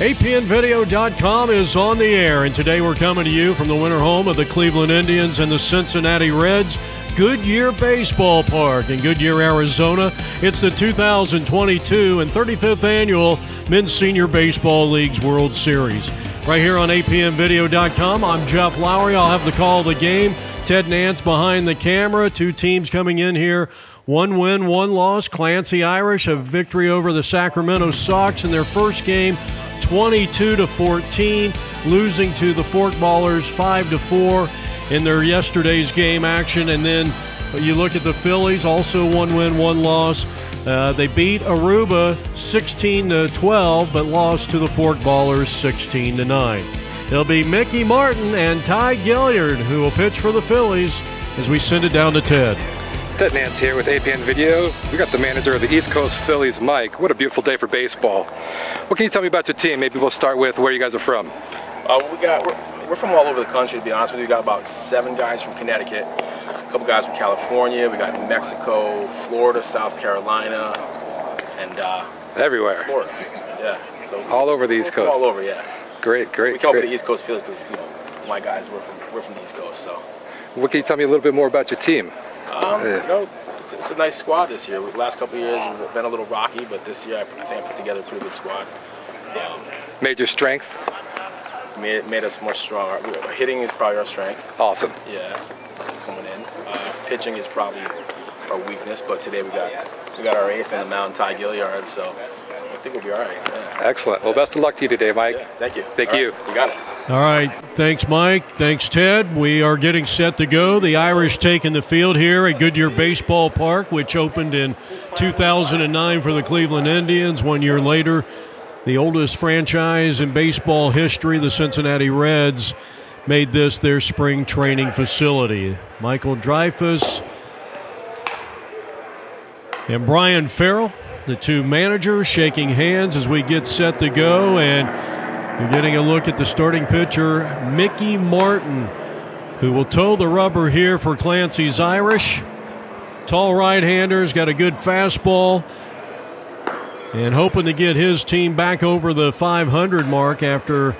APNvideo.com is on the air, and today we're coming to you from the winter home of the Cleveland Indians and the Cincinnati Reds, Goodyear Baseball Park in Goodyear, Arizona. It's the 2022 and 35th Annual Men's Senior Baseball League's World Series. Right here on APNvideo.com, I'm Jeff Lowry. I'll have the call of the game. Ted Nance behind the camera. Two teams coming in here. One win, one loss. Clancy's Irish, a victory over the Sacramento Sox in their first game, 22-14, losing to the Forkballers 5-4 in their yesterday's game action. And then you look at the Phillies, also one win, one loss. They beat Aruba 16-12, but lost to the Forkballers 16-9. It'll be Mickey Martin and Ty Gilliard who will pitch for the Phillies as we send it down to Ted. Ted Nance here with APN Video. We got the manager of the East Coast Phillies, Mike. What a beautiful day for baseball. What can you tell me about your team? Maybe we'll start with where you guys are from. We're from all over the country, to be honest with you. We got about 7 guys from Connecticut, a couple guys from California, we got Mexico, Florida, South Carolina, and everywhere. Florida, yeah. So all over the East Coast. All over, yeah. Great, great. We come up with the East Coast Phillies because my guys we're from the East Coast. So. What can you tell me a little bit more about your team? It's a nice squad this year. The last couple of years we've been a little rocky, but this year I think I put together a pretty good squad. Major strength? Made us more strong. Hitting is probably our strength. Awesome. Yeah, coming in. Pitching is probably our weakness, but today we got our ace on the mound, Ty Gilliard, so I think we'll be all right. Yeah. Excellent. Well, best of luck to you today, Mike. Yeah, thank you. Thank you. Right, you got it. All right. Thanks, Mike. Thanks, Ted. We are getting set to go. The Irish taking the field here at Goodyear Baseball Park, which opened in 2009 for the Cleveland Indians. 1 year later, the oldest franchise in baseball history, the Cincinnati Reds, made this their spring training facility. Michael Dreyfus and Brian Farrell, the two managers, shaking hands as we get set to go. And you're getting a look at the starting pitcher, Mickey Martin, who will toe the rubber here for Clancy's Irish. Tall right-hander's got a good fastball and hoping to get his team back over the 500 mark after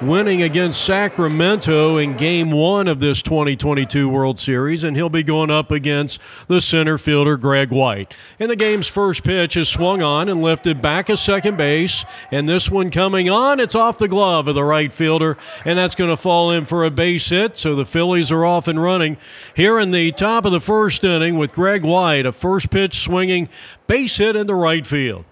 winning against Sacramento in Game 1 of this 2022 World Series, and he'll be going up against the center fielder, Greg White. And the game's first pitch is swung on and lifted back at second base, and this one coming on, it's off the glove of the right fielder, and that's going to fall in for a base hit, so the Phillies are off and running here in the top of the first inning with Greg White, a first pitch swinging base hit into right field.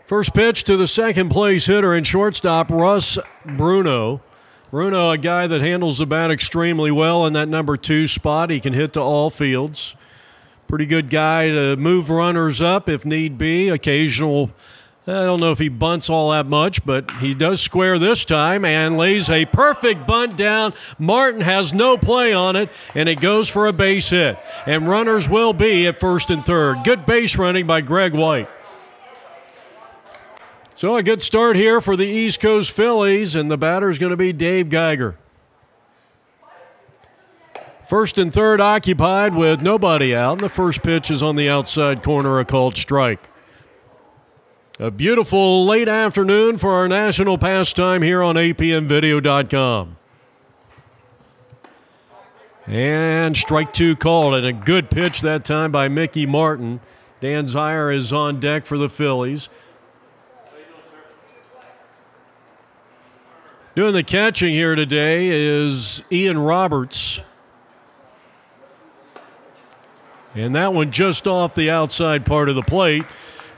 First pitch to the second place hitter and shortstop, Russ Bruno. Bruno, a guy that handles the bat extremely well in that number 2 spot. He can hit to all fields. Pretty good guy to move runners up if need be. Occasional, I don't know if he bunts all that much, but he does square this time and lays a perfect bunt down. Martin has no play on it, and it goes for a base hit. And runners will be at first and third. Good base running by Greg White. So a good start here for the East Coast Phillies, and the batter is going to be Dave Geiger. First and third occupied with nobody out, and the first pitch is on the outside corner, a called strike. A beautiful late afternoon for our national pastime here on APNvideo.com. And strike 2 called, and a good pitch that time by Mickey Martin. Dan Zier is on deck for the Phillies. Doing the catching here today is Ian Roberts. And that one just off the outside part of the plate.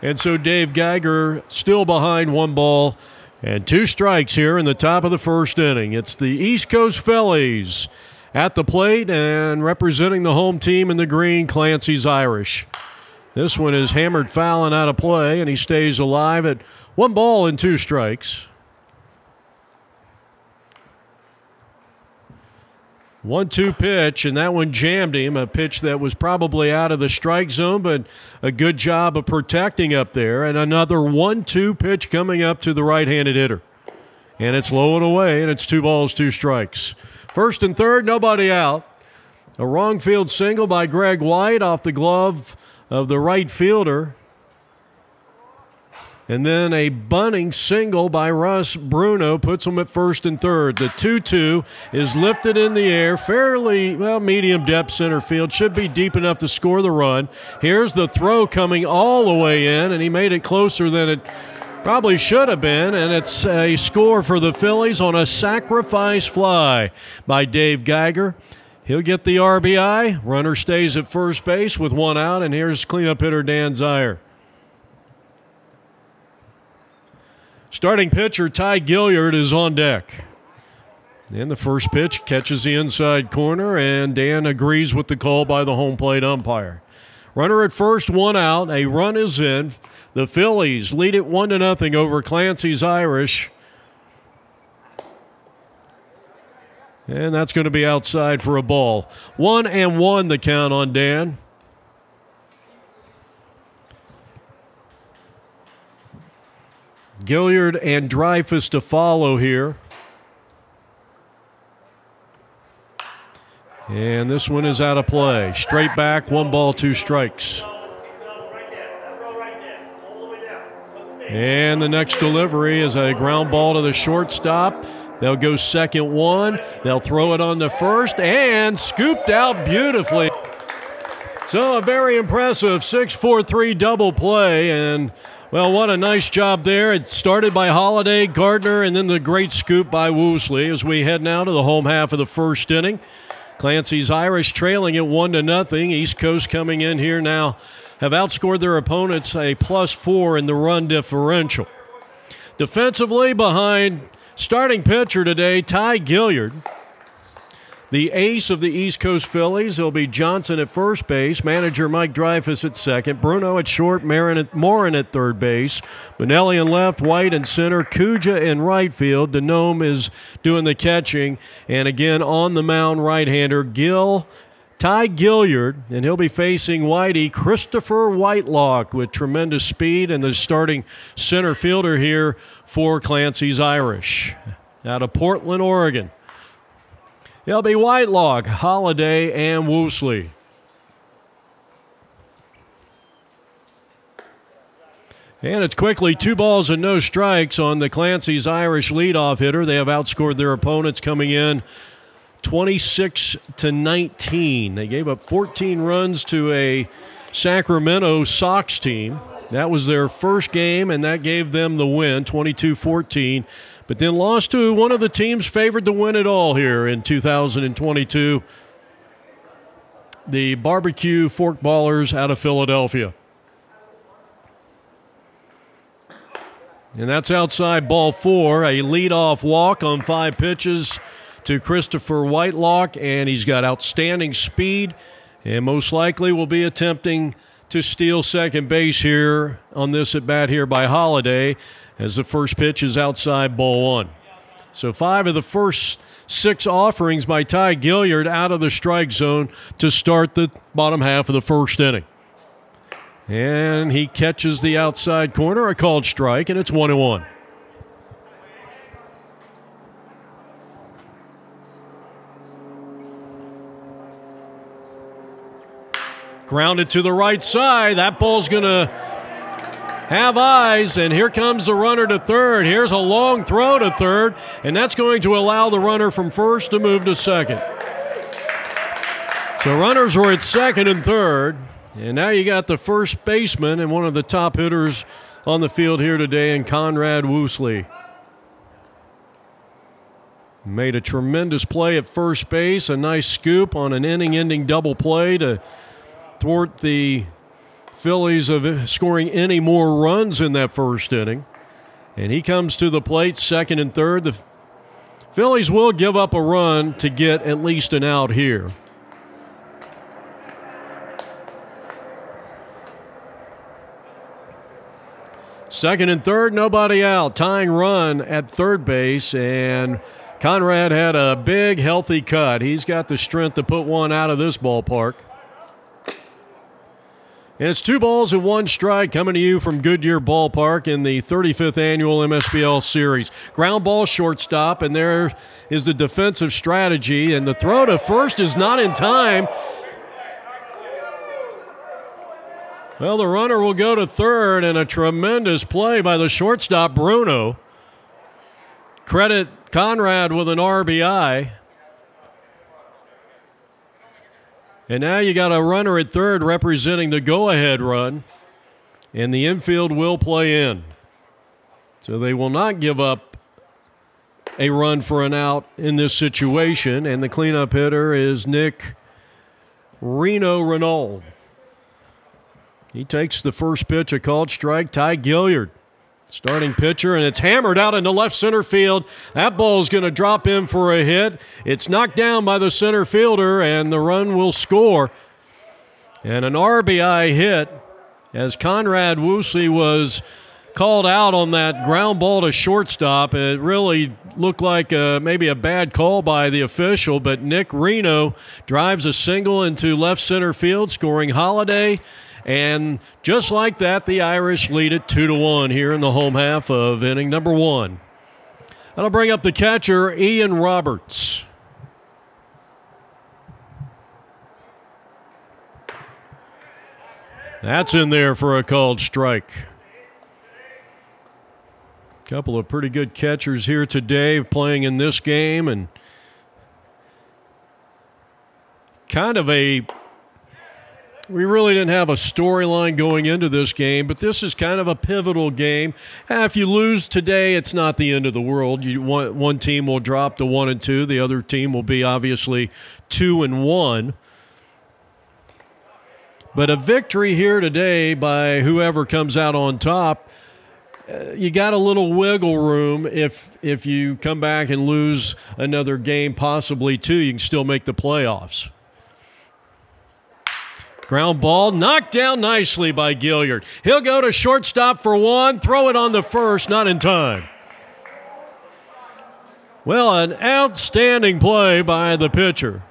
And so Dave Geiger still behind 1 ball and 2 strikes here in the top of the first inning. It's the East Coast Phillies at the plate and representing the home team in the green, Clancy's Irish. This one is hammered foul and out of play, and he stays alive at 1 ball and 2 strikes. 1-2 pitch, and that one jammed him, a pitch that was probably out of the strike zone, but a good job of protecting up there. And another 1-2 pitch coming up to the right-handed hitter. And it's low and away, and it's 2 balls, 2 strikes. First and third, nobody out. A wrong field single by Greg White off the glove of the right fielder. And then a bunting single by Russ Bruno puts him at first and third. The 2-2 is lifted in the air, fairly, well, medium depth center field. Should be deep enough to score the run. Here's the throw coming all the way in, and he made it closer than it probably should have been, and it's a score for the Phillies on a sacrifice fly by Dave Geiger. He'll get the RBI. Runner stays at first base with one out, and here's cleanup hitter Dan Zeyer. Starting pitcher Ty Gilliard is on deck. And the first pitch catches the inside corner, and Dan agrees with the call by the home plate umpire. Runner at first, one out. A run is in. The Phillies lead it 1-0 over Clancy's Irish. And that's going to be outside for a ball. 1-1 the count on Dan. Gilliard and Dreyfus to follow here. And this one is out of play. Straight back, 1 ball, 2 strikes. And the next delivery is a ground ball to the shortstop. They'll go second one. They'll throw it on the first and scooped out beautifully. So a very impressive 6-4-3 double play, and well, what a nice job there. It started by Holliday, Gardner, and then the great scoop by Woosley as we head now to the home half of the first inning. Clancy's Irish trailing at 1-0. East Coast coming in here now have outscored their opponents a +4 in the run differential. Defensively behind starting pitcher today, Ty Gilliard. The ace of the East Coast Phillies will be Johnson at first base, manager Mike Dreyfus at second, Bruno at short, Morin at third base, Benelli in left, White in center, Cuja in right field. Denome is doing the catching, and again on the mound, right-hander Ty Gilliard, and he'll be facing Whitey, Christopher Whitelock with tremendous speed, and the starting center fielder here for Clancy's Irish out of Portland, Oregon. It'll be Whitelock, Holliday, and Woosley. And it's quickly 2 balls and no strikes on the Clancy's Irish leadoff hitter. They have outscored their opponents coming in 26-19. They gave up 14 runs to a Sacramento Sox team. That was their first game, and that gave them the win, 22-14. But then lost to one of the teams favored to win it all here in 2022, the Barbecue Forkballers out of Philadelphia. And that's outside ball 4, a leadoff walk on 5 pitches to Christopher Whitelock, and he's got outstanding speed and most likely will be attempting to steal second base here on this at bat here by Holliday, as the first pitch is outside ball 1. So 5 of the first 6 offerings by Ty Gilliard out of the strike zone to start the bottom half of the first inning. And he catches the outside corner, a called strike, and it's 1-1. Grounded to the right side. That ball's going to have eyes, and here comes the runner to third. Here's a long throw to third, and that's going to allow the runner from first to move to second. So runners were at second and third, and now you got the first baseman and one of the top hitters on the field here today in Conrad Woosley. Made a tremendous play at first base, a nice scoop on an inning-ending double play to thwart the Phillies of scoring any more runs in that first inning. And he comes to the plate, second and third. The Phillies will give up a run to get at least an out here. Second and third, nobody out. Tying run at third base, and Conrad had a big, healthy cut. He's got the strength to put one out of this ballpark. And it's 2 balls and 1 strike coming to you from Goodyear Ballpark in the 35th annual MSBL Series. Ground ball shortstop, and there is the defensive strategy, and the throw to first is not in time. Well, the runner will go to third, and a tremendous play by the shortstop, Bruno. Credit Conrad with an RBI. And now you got a runner at third representing the go-ahead run, and the infield will play in. So they will not give up a run for an out in this situation, and the cleanup hitter is Nick Renault. He takes the first pitch, a called strike. Ty Gilliard, starting pitcher, and it's hammered out into left center field. That ball's going to drop in for a hit. It's knocked down by the center fielder, and the run will score. And an RBI hit as Conrad Woosley was called out on that ground ball to shortstop. It really looked like maybe a bad call by the official, but Nick Reno drives a single into left center field, scoring Holiday. And just like that, the Irish lead it 2-1 here in the home half of inning number 1. That'll bring up the catcher, Ian Roberts. That's in there for a called strike. Couple of pretty good catchers here today playing in this game, and kind of we really didn't have a storyline going into this game, but this is kind of a pivotal game. If you lose today, it's not the end of the world. One team will drop to 1-2. The other team will be obviously 2-1. But a victory here today by whoever comes out on top, you got a little wiggle room. If you come back and lose another game, possibly 2, you can still make the playoffs. Ground ball knocked down nicely by Gilliard. He'll go to shortstop for 1, throw it on the first, not in time. Well, an outstanding play by the pitcher.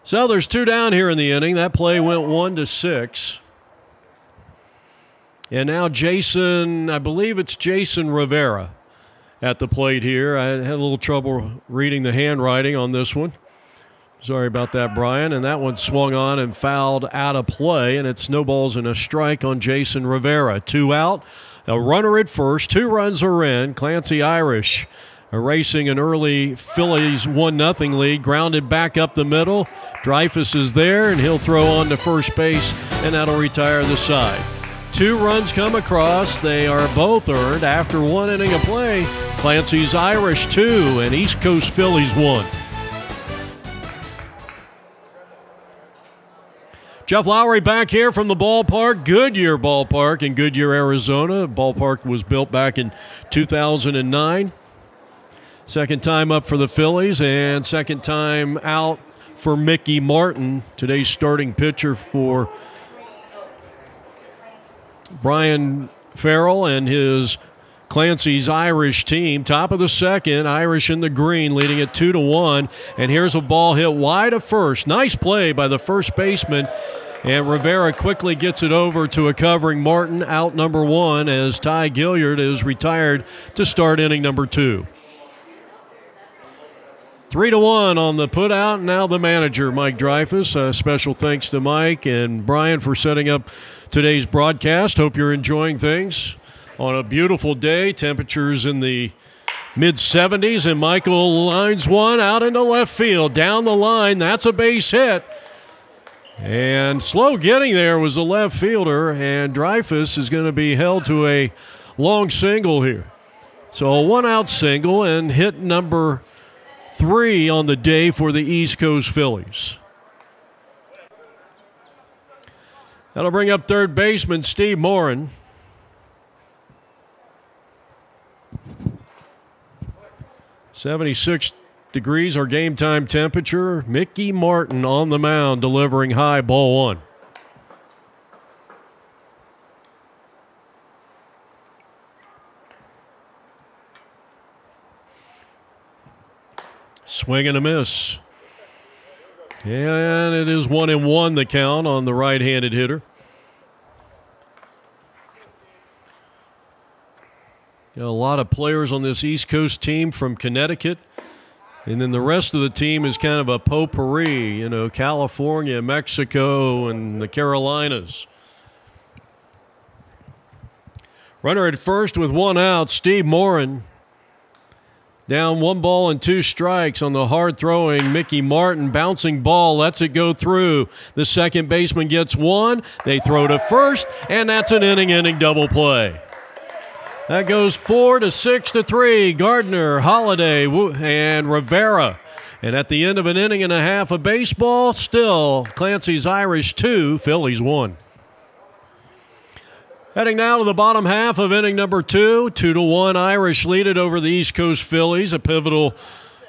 So there's 2 down here in the inning. That play went 1-6. And now Jason, I believe it's Jason Rivera at the plate here. I had a little trouble reading the handwriting on this one. Sorry about that, Brian. And that one swung on and fouled out of play, and it snowballs in a strike on Jason Rivera. 2 out, a runner at first, 2 runs are in. Clancy'S erasing an early Phillies 1-0 lead, grounded back up the middle. Dreyfus is there, and he'll throw on to first base, and that'll retire the side. 2 runs come across. They are both earned after 1 inning of play. Clancy's Irish 2 and East Coast Phillies 1. Jeff Lowry back here from the ballpark, Goodyear Ballpark in Goodyear, Arizona. The ballpark was built back in 2009. Second time up for the Phillies and second time out for Mickey Martin, today's starting pitcher for Brian Farrell and his Clancy's Irish team. Top of the second, Irish in the green, leading it 2-1. And here's a ball hit wide of first. Nice play by the first baseman. And Rivera quickly gets it over to a covering Martin, out number 1, as Ty Gilliard is retired to start inning number 2. 3-1 on the putout, and now the manager, Mike Dreyfus. Special thanks to Mike and Brian for setting up today's broadcast. Hope you're enjoying things on a beautiful day. Temperatures in the mid-70s, and Michael lines one out into left field. Down the line, that's a base hit. And slow getting there was the left fielder, and Dreyfus is going to be held to a long single here. So a 1-out single and hit number 3 on the day for the East Coast Phillies. That'll bring up third baseman Steve Morin. .76 degrees our game time temperature. Mickey Martin on the mound delivering high, ball 1. Swing and a miss. And it is 1-1 the count on the right-handed hitter. Got a lot of players on this East Coast team from Connecticut. And then the rest of the team is kind of a potpourri, you know, California, Mexico, and the Carolinas. Runner at first with one out, Steve Morin. Down 1 ball and 2 strikes on the hard-throwing Mickey Martin. Bouncing ball, lets it go through. The second baseman gets one. They throw to first, and that's an inning double play. That goes 4-6-3. Gardner, Holiday, and Rivera. And at the end of an inning and a half of baseball, still Clancy's Irish 2, Phillies 1. Heading now to the bottom half of inning number 2. 2-1 Irish lead it over the East Coast Phillies. A pivotal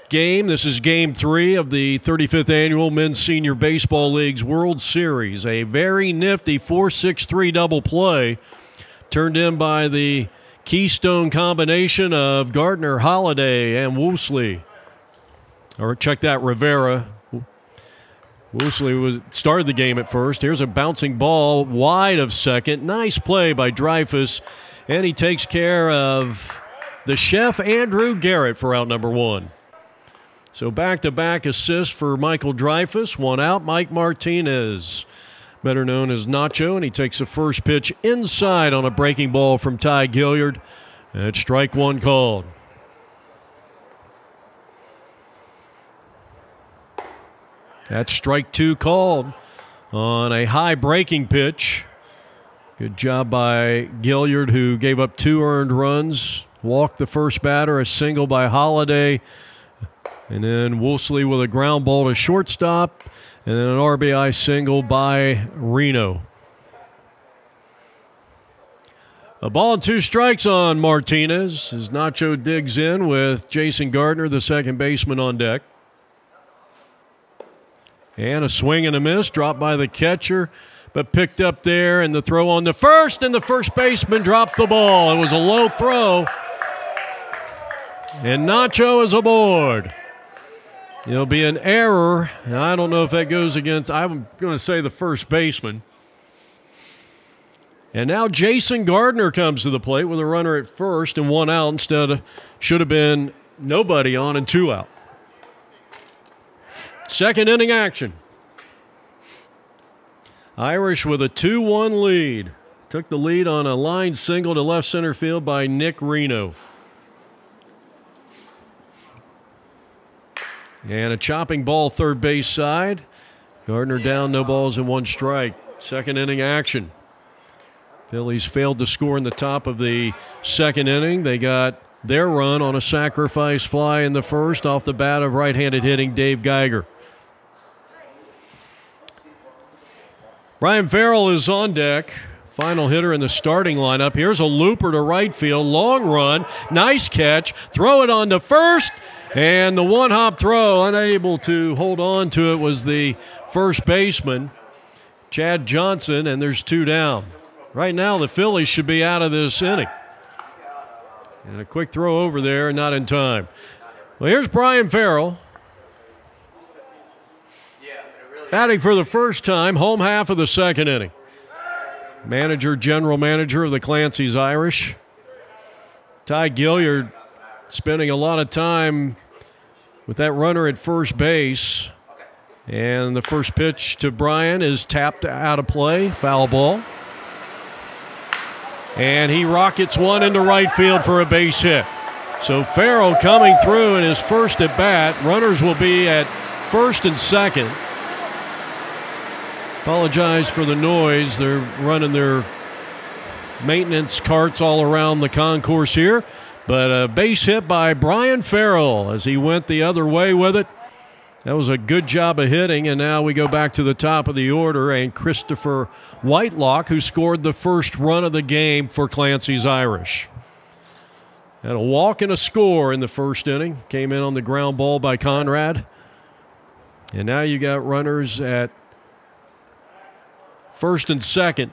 game. This is game 3 of the 35th annual Men's Senior Baseball League's World Series. A very nifty 4-6-3 double play turned in by the Keystone combination of Gardner, Holiday, and Woosley. Or check that, Rivera. Woosley started the game at first. Here's a bouncing ball wide of second. Nice play by Dreyfus. And he takes care of the chef, Andrew Garrett, for out number 1. So back-to-back assists for Michael Dreyfus. 1 out, Mike Martinez, better known as Nacho, and he takes the first pitch inside on a breaking ball from Ty Gilliard. And it's strike 1 called. That's strike 2 called on a high breaking pitch. Good job by Gilliard, who gave up 2 earned runs. Walked the first batter, a single by Holiday. And then Woosley with a ground ball to shortstop. And then an RBI single by Reno. A ball and 2 strikes on Martinez as Nacho digs in with Jason Gardner, the second baseman, on deck. And a swing and a miss, dropped by the catcher, but picked up there, and the throw on the first, and the first baseman dropped the ball. It was a low throw, and Nacho is aboard. It'll be an error, and I don't know if that goes against, I'm going to say the first baseman. And now Jason Gardner comes to the plate with a runner at first and 1 out instead of, should have been nobody on and 2 out. Second inning action. Irish with a 2-1 lead. Took the lead on a line single to left center field by Nick Reno. And a chopping ball third base side. Gardner down, no balls and 1 strike. Second inning action. Phillies failed to score in the top of the second inning. They got their run on a sacrifice fly in the first off the bat of right-handed hitting Dave Geiger. Brian Farrell is on deck. Final hitter in the starting lineup. Here's a looper to right field. Long run. Nice catch. Throw it on to first. And the one-hop throw, unable to hold on to it, was the first baseman, Chad Johnson, and there's 2 down. Right now, the Phillies should be out of this inning. And a quick throw over there, not in time. Well, here's Brian Farrell. Batting for the first time, home half of the second inning. General manager of the Clancy's Irish. Ty Gilliard spending a lot of time with that runner at first base. And the first pitch to Brian is tapped out of play, foul ball. And he rockets one into right field for a base hit. So Farrell coming through in his first at bat. Runners will be at first and second. Apologize for the noise. They're running their maintenance carts all around the concourse here. But a base hit by Brian Farrell as he went the other way with it. That was a good job of hitting, and now we go back to the top of the order, and Christopher Whitelock, who scored the first run of the game for Clancy's Irish. Had a walk and a score in the first inning. Came in on the ground ball by Conrad. And now you got runners at first and second.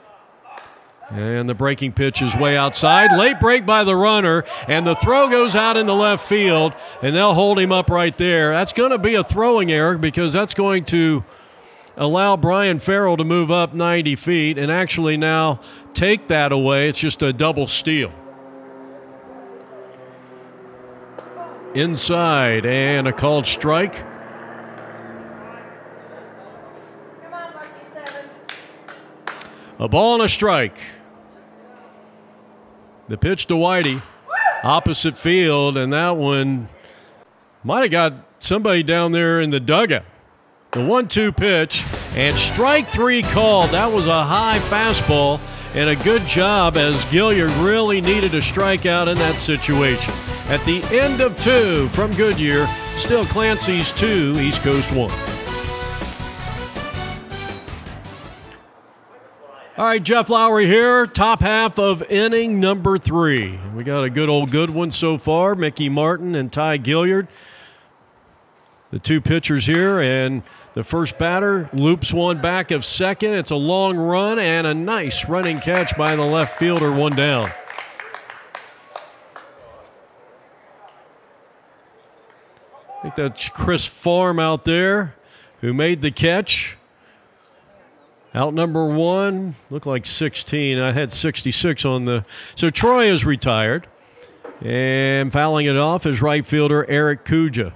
And the breaking pitch is way outside. Late break by the runner, and the throw goes out in the left field, and they'll hold him up right there. That's going to be a throwing error because that's going to allow Brian Farrell to move up 90 feet and actually now take that away. It's just a double steal. inside, and a called strike. Come on, Lucky 7. A ball and a strike. The pitch to Whitey, opposite field, and that one might have got somebody down there in the dugout. The 1-2 pitch, and strike 3 called. That was a high fastball, and a good job as Gilliard really needed a strikeout in that situation. At the end of 2 from Goodyear, still Clancy's 2, East Coast 1. All right, Jeff Lowry here, top half of inning number 3. We got a good one so far, Mickey Martin and Ty Gilliard. The 2 pitchers here, and the first batter loops one back of second. It's a long run and a nice running catch by the left fielder, 1 down. I think that's Chris Farm out there who made the catch. Out number 1, looked like 16. I had 66 on the. So Troy is retired. And fouling it off is right fielder Eric Kuja.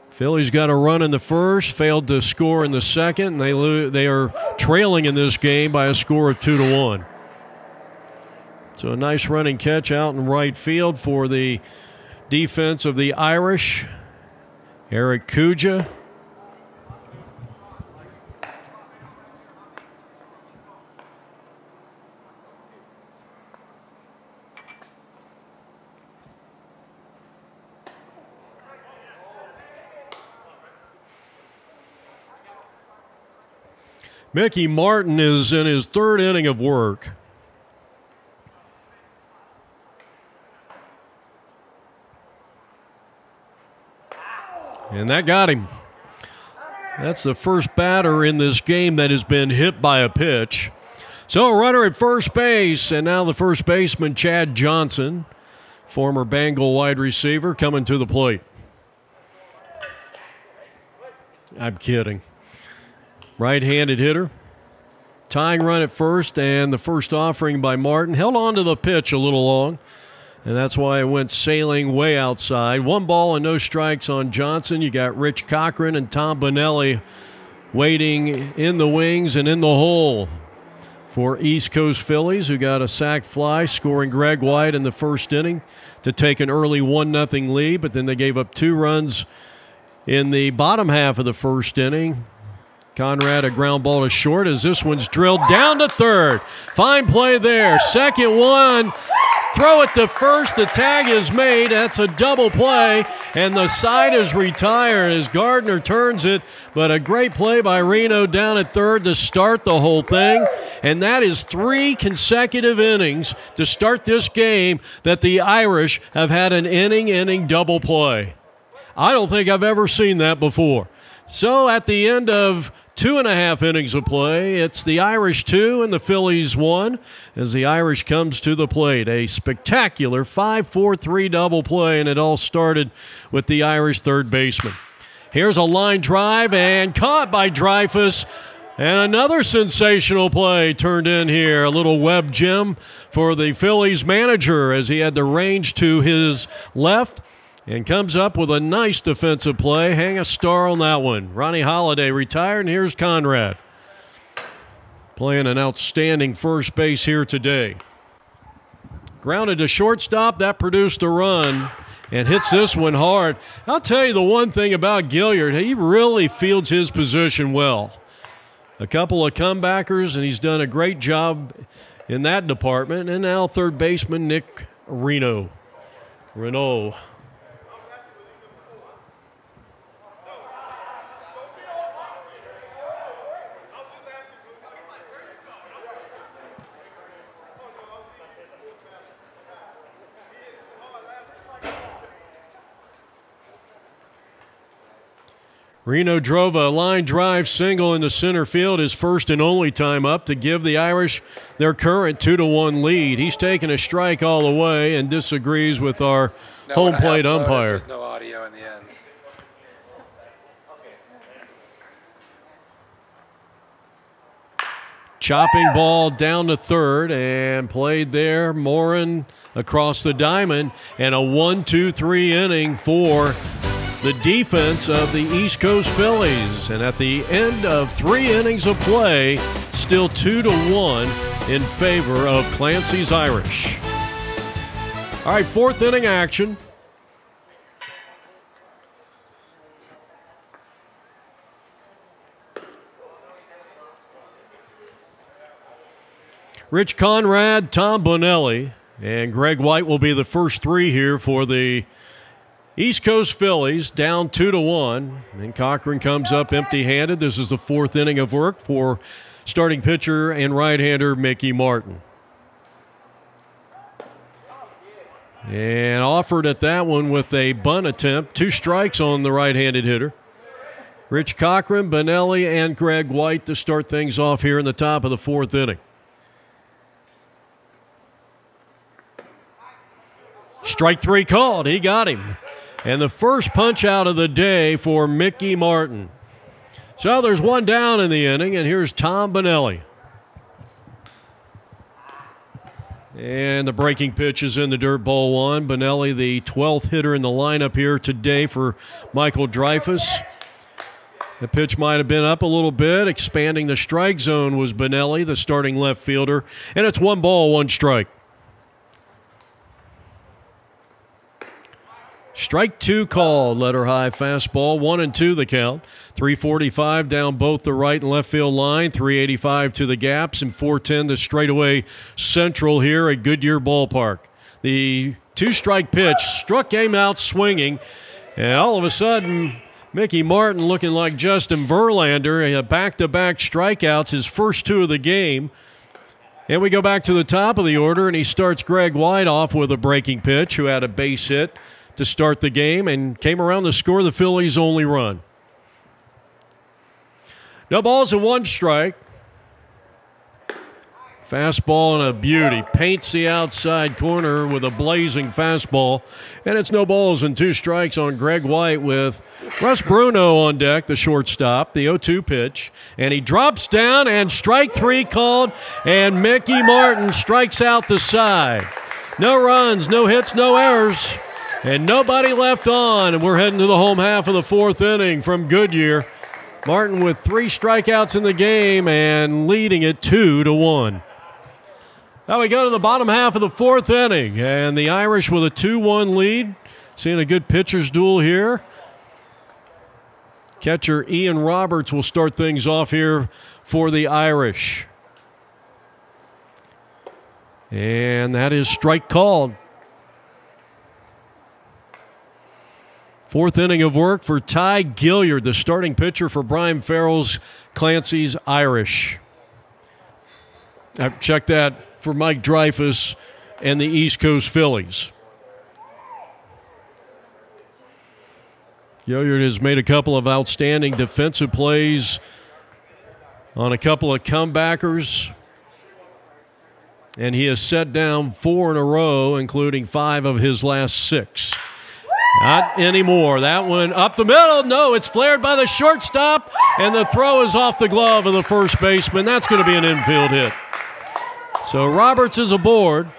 Phillies got a run in the first, failed to score in the second, and they are trailing in this game by a score of 2-1. So a nice running catch out in right field for the defense of the Irish, Eric Kuja. Mickey Martin is in his 3rd inning of work. And that got him. That's the first batter in this game that has been hit by a pitch. So a runner at first base, and now the first baseman, Chad Johnson, former Bengal wide receiver, coming to the plate. I'm kidding. Right-handed hitter. Tying run at first, and the first offering by Martin held on to the pitch a little long, and that's why it went sailing way outside. 1 ball and no strikes on Johnson. You got Rich Cochran and Tom Bonelli waiting in the wings and in the hole for East Coast Phillies, who got a sac fly, scoring Greg White in the first inning to take an early 1-0 lead, but then they gave up 2 runs in the bottom half of the first inning. Conrad, a ground ball to short as this one's drilled down to third. Fine play there. Second one. Throw it to first. The tag is made. That's a double play, and the side is retired as Gardner turns it. But a great play by Reno down at third to start the whole thing. And that is 3 consecutive innings to start this game that the Irish have had an inning double play. I don't think I've ever seen that before. So at the end of 2.5 innings of play, it's the Irish 2 and the Phillies 1 as the Irish comes to the plate. A spectacular 5-4-3 double play, and it all started with the Irish third baseman. Here's a line drive and caught by Dreyfus. And another sensational play turned in here. A little web gem for the Phillies manager as he had the range to his left. And comes up with a nice defensive play. Hang a star on that one. Ronnie Holiday retired, and here's Conrad. Playing an outstanding first base here today. Grounded to shortstop, that produced a run, and hits this one hard. I'll tell you the one thing about Gilliard, he really fields his position well. A couple of comebackers, and he's done a great job in that department. And now third baseman Nick Renaud. Reno drove a line drive single into center field, his first and only time up, to give the Irish their current 2-1 lead. He's taken a strike all the way and disagrees with our home plate umpire. There's no audio in the end. Chopping ball down to third and played there. Morin across the diamond, and a 1-2-3 inning for the defense of the East Coast Phillies. And at the end of 3 innings of play, still 2-1 in favor of Clancy's Irish. All right, 4th inning action. Rich Conrad, Tom Bonelli, and Greg White will be the first 3 here for the East Coast Phillies, down 2-1. And Cochran comes up empty-handed. This is the 4th inning of work for starting pitcher and right-hander Mickey Martin. And offered at that one with a bunt attempt. 2 strikes on the right-handed hitter. Rich Cochran, Bonelli, and Greg White to start things off here in the top of the 4th inning. Strike 3 called. He got him. And the first punch out of the day for Mickey Martin. So there's 1 down in the inning, and here's Tom Bonelli. And the breaking pitch is in the dirt, ball 1. Bonelli, the 12th hitter in the lineup here today for Michael Dreyfus. The pitch might have been up a little bit. Expanding the strike zone was Bonelli, the starting left fielder. And it's 1 ball, 1 strike. Strike 2 called, letter high fastball, 1-2 the count. 345 down both the right and left field line, 385 to the gaps, and 410 to straightaway central here at Goodyear Ballpark. The 2-strike pitch struck him out swinging, and all of a sudden, Mickey Martin looking like Justin Verlander, back-to-back strikeouts, his first 2 of the game. And we go back to the top of the order, and he starts Greg White off with a breaking pitch, who had a base hit to start the game and came around to score the Phillies' only run. No balls and 1 strike. Fastball and a beauty. Paints the outside corner with a blazing fastball. And it's no balls and 2 strikes on Greg White with Russ Bruno on deck, the shortstop, the 0-2 pitch. And he drops down, and strike 3 called, and Mickey Martin strikes out the side. No runs, no hits, no errors. And nobody left on, and we're heading to the home half of the 4th inning from Goodyear. Martin with 3 strikeouts in the game and leading it 2-1. Now we go to the bottom half of the 4th inning, and the Irish with a 2-1 lead. Seeing a good pitcher's duel here. Catcher Ian Roberts will start things off here for the Irish. And that is strike called. 4th inning of work for Ty Gilliard, the starting pitcher for Brian Farrell's Clancy's Irish. Check that for Mike Dreyfus and the East Coast Phillies. Gilliard has made a couple of outstanding defensive plays on a couple of comebackers, and he has set down 4 in a row, including 5 of his last 6. Not anymore. That one up the middle. No, it's flared by the shortstop, and the throw is off the glove of the first baseman. That's going to be an infield hit. So Roberts is aboard.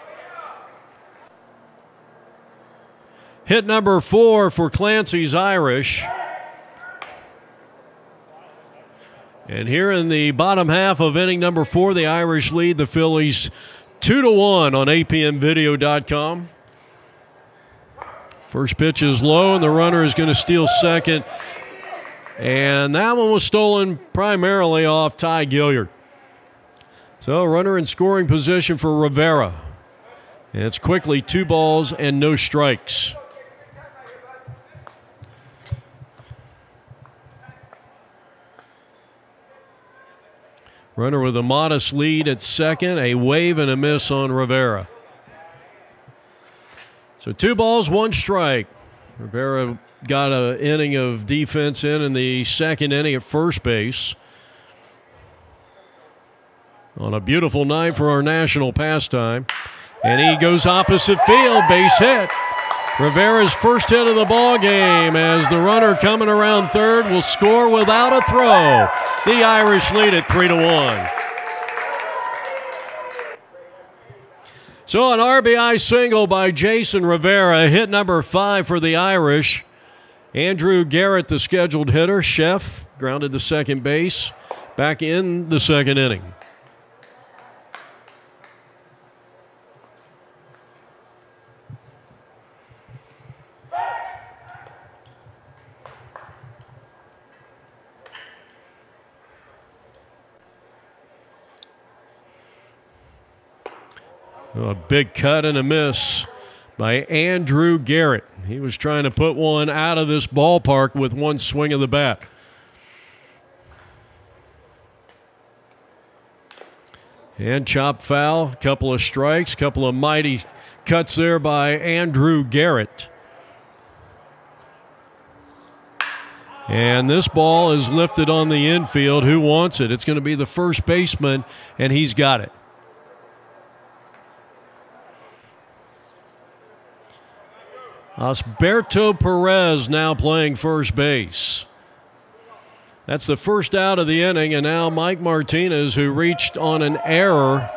Hit number 4 for Clancy's Irish. And here in the bottom half of inning number 4, the Irish lead the Phillies 2-1 on apnvideo.com. First pitch is low, and the runner is going to steal second. And that one was stolen primarily off Ty Gilliard. So runner in scoring position for Rivera. And it's quickly 2 balls and no strikes. Runner with a modest lead at second, a wave and a miss on Rivera. So 2 balls, 1 strike. Rivera got an inning of defense in the 2nd inning at first base. On a beautiful night for our national pastime. And he goes opposite field, base hit. Rivera's first hit of the ball game, as the runner coming around third will score without a throw. The Irish lead at 3-1. So an RBI single by Jason Rivera, hit number 5 for the Irish. Andrew Garrett, the scheduled hitter. Chef grounded to second base back in the second inning. A big cut and a miss by Andrew Garrett. He was trying to put one out of this ballpark with one swing of the bat. And chop foul, a couple of strikes, couple of mighty cuts there by Andrew Garrett. And this ball is lifted on the infield. Who wants it? It's going to be the first baseman, and he's got it. Osberto Perez now playing first base. That's the first out of the inning, and now Mike Martinez, who reached on an error,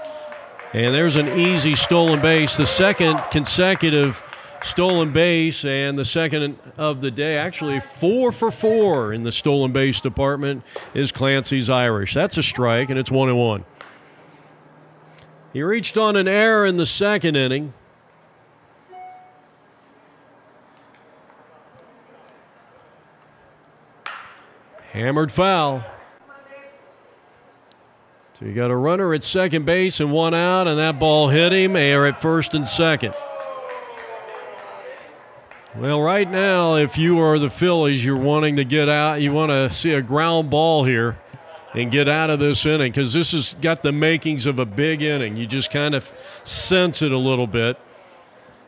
and there's an easy stolen base, the second consecutive stolen base and the second of the day. Actually 4 for 4 in the stolen base department is Clancy's Irish. That's a strike, and it's 1-1. He reached on an error in the second inning. Hammered foul. So you got a runner at second base and one out, and that ball hit him. They are at first and second. Well, right now, if you are the Phillies, you're wanting to get out. You want to see a ground ball here and get out of this inning, because this has got the makings of a big inning. You just kind of sense it a little bit.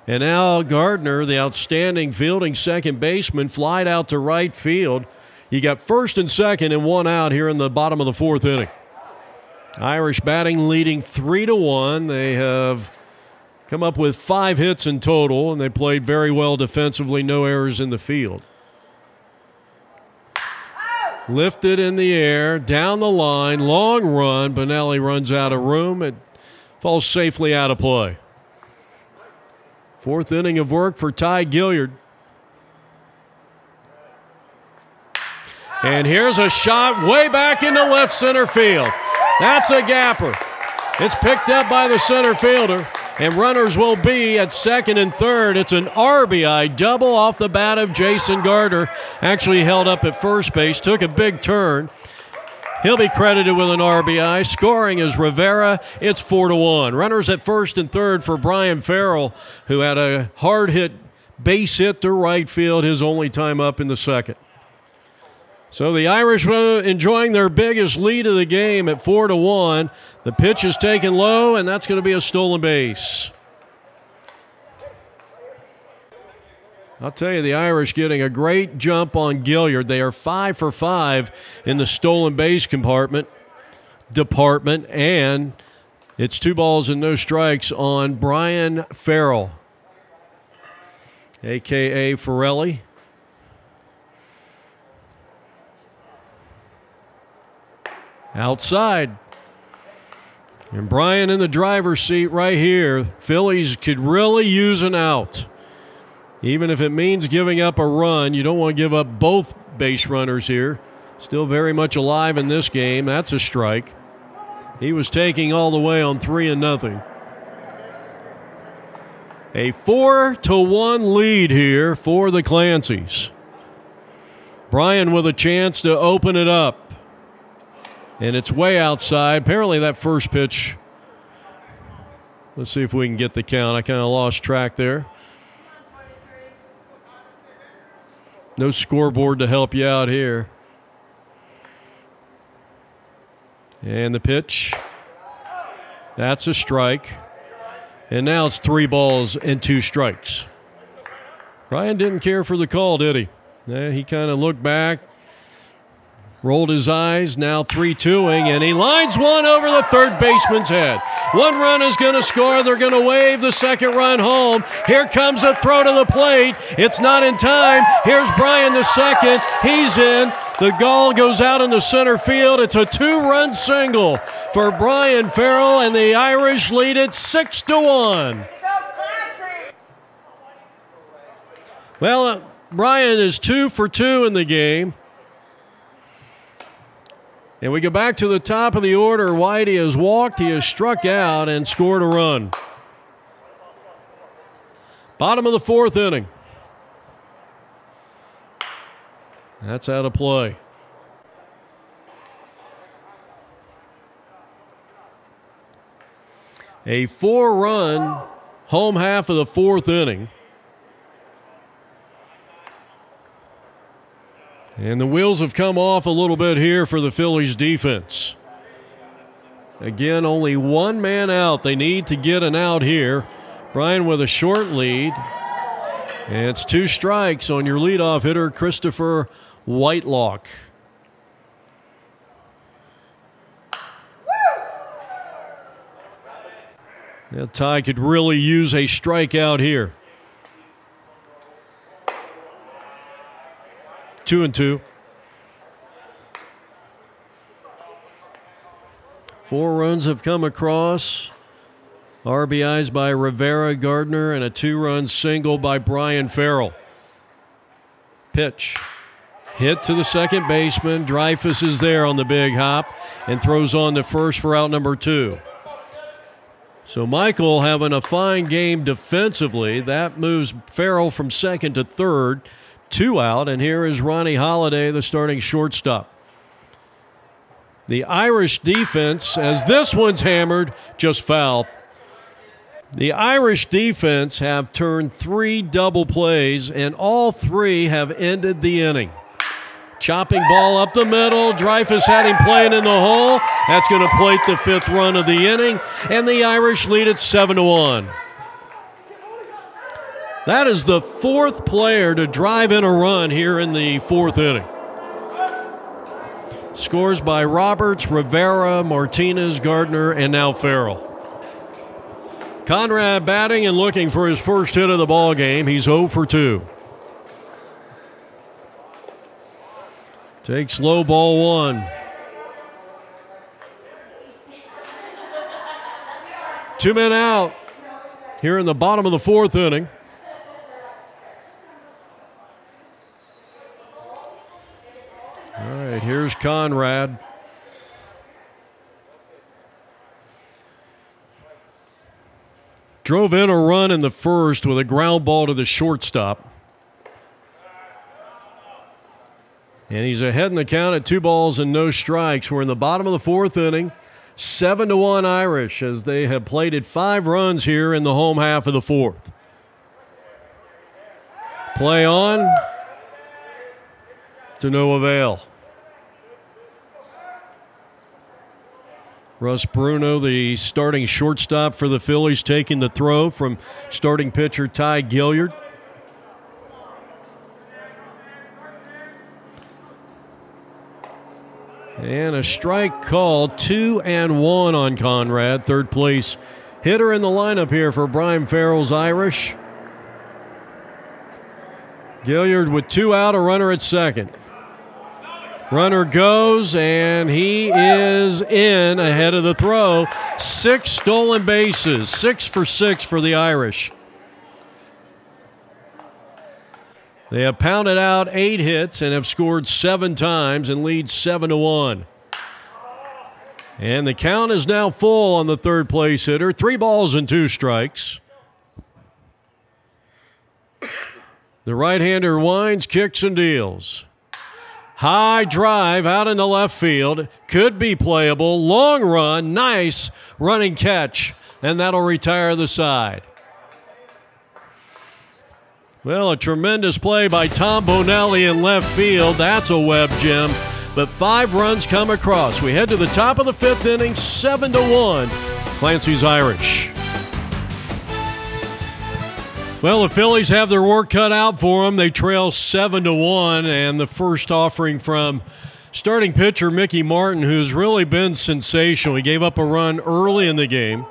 And now Gardner, the outstanding fielding second baseman, flied out to right field. You got first and second and one out here in the bottom of the fourth inning. Irish batting leading 3-1. They have come up with 5 hits in total, and they played very well defensively. No errors in the field. Lifted in the air, down the line, long run. Bonelli runs out of room. It falls safely out of play. Fourth inning of work for Ty Gilliard. And here's a shot way back into left center field. That's a gapper. It's picked up by the center fielder, and runners will be at second and third. It's an RBI double off the bat of Jason Gardner. Actually held up at first base, took a big turn. He'll be credited with an RBI. Scoring is Rivera. It's 4-1. Runners at first and third for Brian Farrell, who had a hard hit base hit to right field, his only time up in the second. So the Irish were enjoying their biggest lead of the game at 4-1. The pitch is taken low, and that's going to be a stolen base. I'll tell you, the Irish getting a great jump on Gilliard. They are 5 for 5 in the stolen base department, and it's 2 balls and no strikes on Brian Farrell, a.k.a. Farrelly. Outside. And Brian in the driver's seat right here. Phillies could really use an out. Even if it means giving up a run, you don't want to give up both base runners here. Still very much alive in this game. That's a strike. He was taking all the way on 3-0. A 4-1 lead here for the Clancy's. Brian with a chance to open it up. And it's way outside. Apparently that first pitch, let's see if we can get the count. I kind of lost track there. No scoreboard to help you out here. And the pitch, that's a strike. And now it's 3 balls and 2 strikes. Ryan didn't care for the call, did he? He kind of looked back, rolled his eyes, now 3-2ing, and he lines one over the third baseman's head. 1 run is going to score. They're going to wave the second run home. Here comes a throw to the plate. It's not in time. Here's Brian the second. He's in. The goal goes out in the center field. It's a 2-run single for Brian Farrell, and the Irish lead it 6-1. Well, Brian is 2 for 2 in the game. And we go back to the top of the order. Whitey has walked, he has struck out, and scored a run. Bottom of the 4th inning. That's out of play. A 4-run home half of the 4th inning. And the wheels have come off a little bit here for the Phillies defense. Again, only one man out. They need to get an out here. Brian with a short lead. And it's 2 strikes on your leadoff hitter, Christopher Whitelock. Now, Ty could really use a strikeout here. 2-2. 4 runs have come across. RBIs by Rivera, Gardner, and a 2-run single by Brian Farrell. Pitch. Hit to the second baseman. Dreyfus is there on the big hop and throws on to first for out number 2. So Michael having a fine game defensively. That moves Farrell from second to third. 2 out, and here is Ronnie Holiday, the starting shortstop. The Irish defense, as this one's hammered, just foul. The Irish defense have turned 3 double plays, and all 3 have ended the inning. Chopping ball up the middle. Dreyfus had him playing in the hole. That's going to plate the 5th run of the inning, and the Irish lead it 7-1. That is the 4th player to drive in a run here in the 4th inning. Scores by Roberts, Rivera, Martinez, Gardner, and now Farrell. Conrad batting and looking for his first hit of the ball game. He's 0 for 2. Takes low ball 1. 2 men out here in the bottom of the 4th inning. All right, here's Conrad. Drove in a run in the first with a ground ball to the shortstop. And he's ahead in the count at 2 balls and no strikes. We're in the bottom of the 4th inning. 7-1 Irish as they have plated 5 runs here in the home half of the 4th. Play on. To no avail. Russ Bruno, the starting shortstop for the Phillies, taking the throw from starting pitcher Ty Gilliard. And a strike called, 2-1 on Conrad, 3rd place hitter in the lineup here for Brian Farrell's Irish. Gilliard with 2 out, a runner at second. Runner goes, and he is in ahead of the throw. 6 stolen bases, 6 for 6 for the Irish. They have pounded out 8 hits and have scored 7 times and lead 7-1. And the count is now full on the 3rd place hitter. 3 balls and 2 strikes. The right-hander winds, kicks, and deals. High drive out in the left field. Could be playable. Long run. Nice running catch. And that'll retire the side. Well, a tremendous play by Tom Bonelli in left field. That's a web gem. But 5 runs come across. We head to the top of the 5th inning, 7-1. Clancy's Irish. Well, the Phillies have their work cut out for them. They trail 7-1, and the first offering from starting pitcher Mickey Martin, who's really been sensational. He gave up a run early in the game.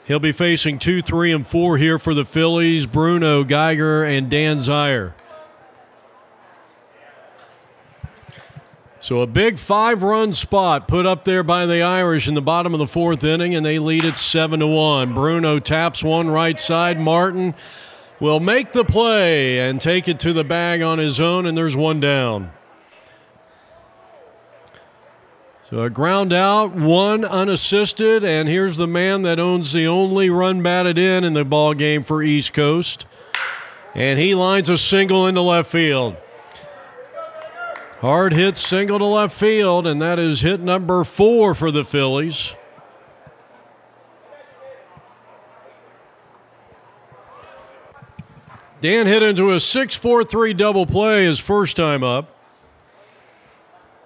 He'll be facing 2, 3, and 4 here for the Phillies, Bruno, Geiger, and Dan Zaire. So a big 5-run spot put up there by the Irish in the bottom of the 4th inning, and they lead it 7-1. Bruno taps one right side. Martin will make the play and take it to the bag on his own, and there's one down. So a ground out, one unassisted, and here's the man that owns the only run batted in the ball game for East Coast. And he lines a single into left field. Hard hit single to left field, and that is hit number 4 for the Phillies. Dan hit into a 6-4-3 double play his first time up,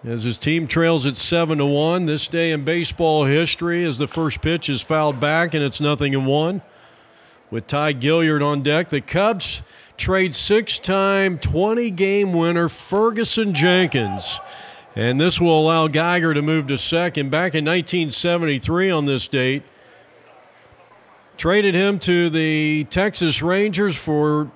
as his team trails at 7-1. This day in baseball history, as the first pitch is fouled back and it's 0-1. With Ty Gilliard on deck, the Cubs trade 6-time 20-game winner Ferguson Jenkins. And this will allow Geiger to move to second. Back in 1973 on this date, traded him to the Texas Rangers for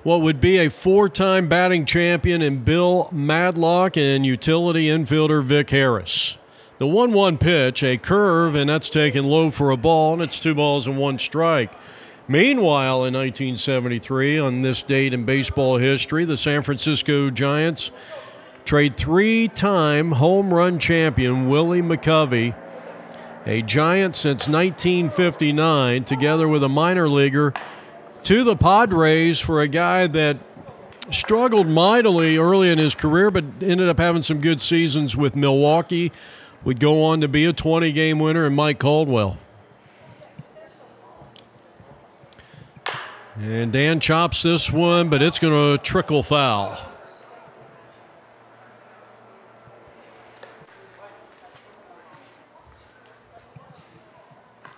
what would be a 4-time batting champion in Bill Madlock and utility infielder Vic Harris. The 1-1 pitch, a curve, and that's taken low for a ball, and it's 2 balls and 1 strike. Meanwhile, in 1973, on this date in baseball history, the San Francisco Giants trade 3-time home run champion Willie McCovey, a Giant since 1959, together with a minor leaguer, to the Padres for a guy that struggled mightily early in his career but ended up having some good seasons with Milwaukee. Would go on to be a 20-game winner, and Mike Caldwell. And Dan chops this one, but it's going to trickle foul.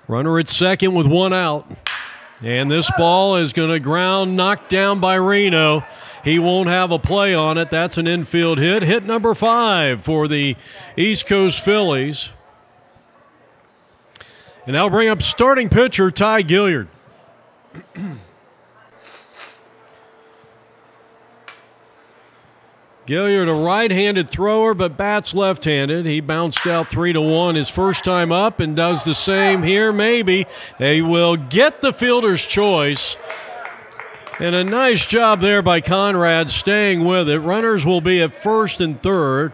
Runner at second with 1 out. And this ball is going to ground, knocked down by Reno. He won't have a play on it. That's an infield hit. Hit number 5 for the East Coast Phillies. And now bring up starting pitcher Ty Gilliard. Gilliard, a right-handed thrower, but bats left-handed. He bounced out 3-1 his first time up and does the same here, maybe. He will get the fielder's choice. And a nice job there by Conrad staying with it. Runners will be at first and third.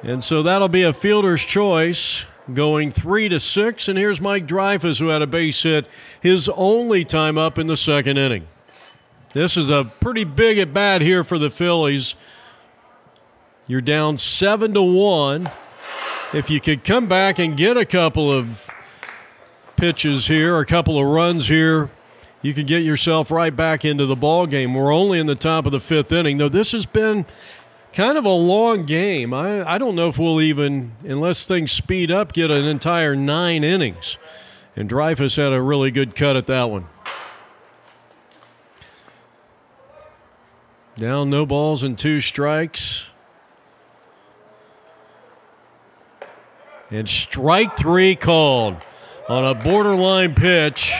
And so that'll be a fielder's choice going 3-6. And here's Mike Dreyfuss, who had a base hit his only time up in the 2nd inning. This is a pretty big at-bat here for the Phillies. You're down 7-1. If you could come back and get a couple of pitches here, or a couple of runs here, you could get yourself right back into the ball game. We're only in the top of the 5th inning, though this has been kind of a long game. I don't know if we'll even, unless things speed up, get an entire 9 innings. And Dreyfuss had a really good cut at that one. Down, no balls and 2 strikes. And strike 3 called on a borderline pitch.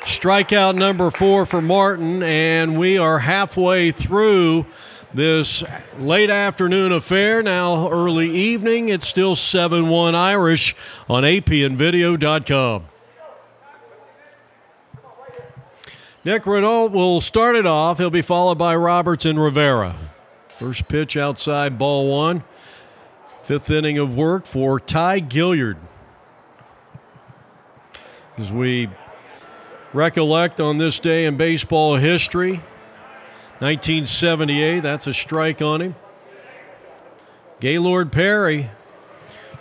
Strikeout number 4 for Martin, and we are halfway through this late afternoon affair. Now early evening, it's still 7-1 Irish on apnvideo.com. Nick Renault will start it off. He'll be followed by Roberts and Rivera. First pitch outside, ball 1. 5th inning of work for Ty Gilliard. As we recollect on this day in baseball history, 1978, that's a strike on him. Gaylord Perry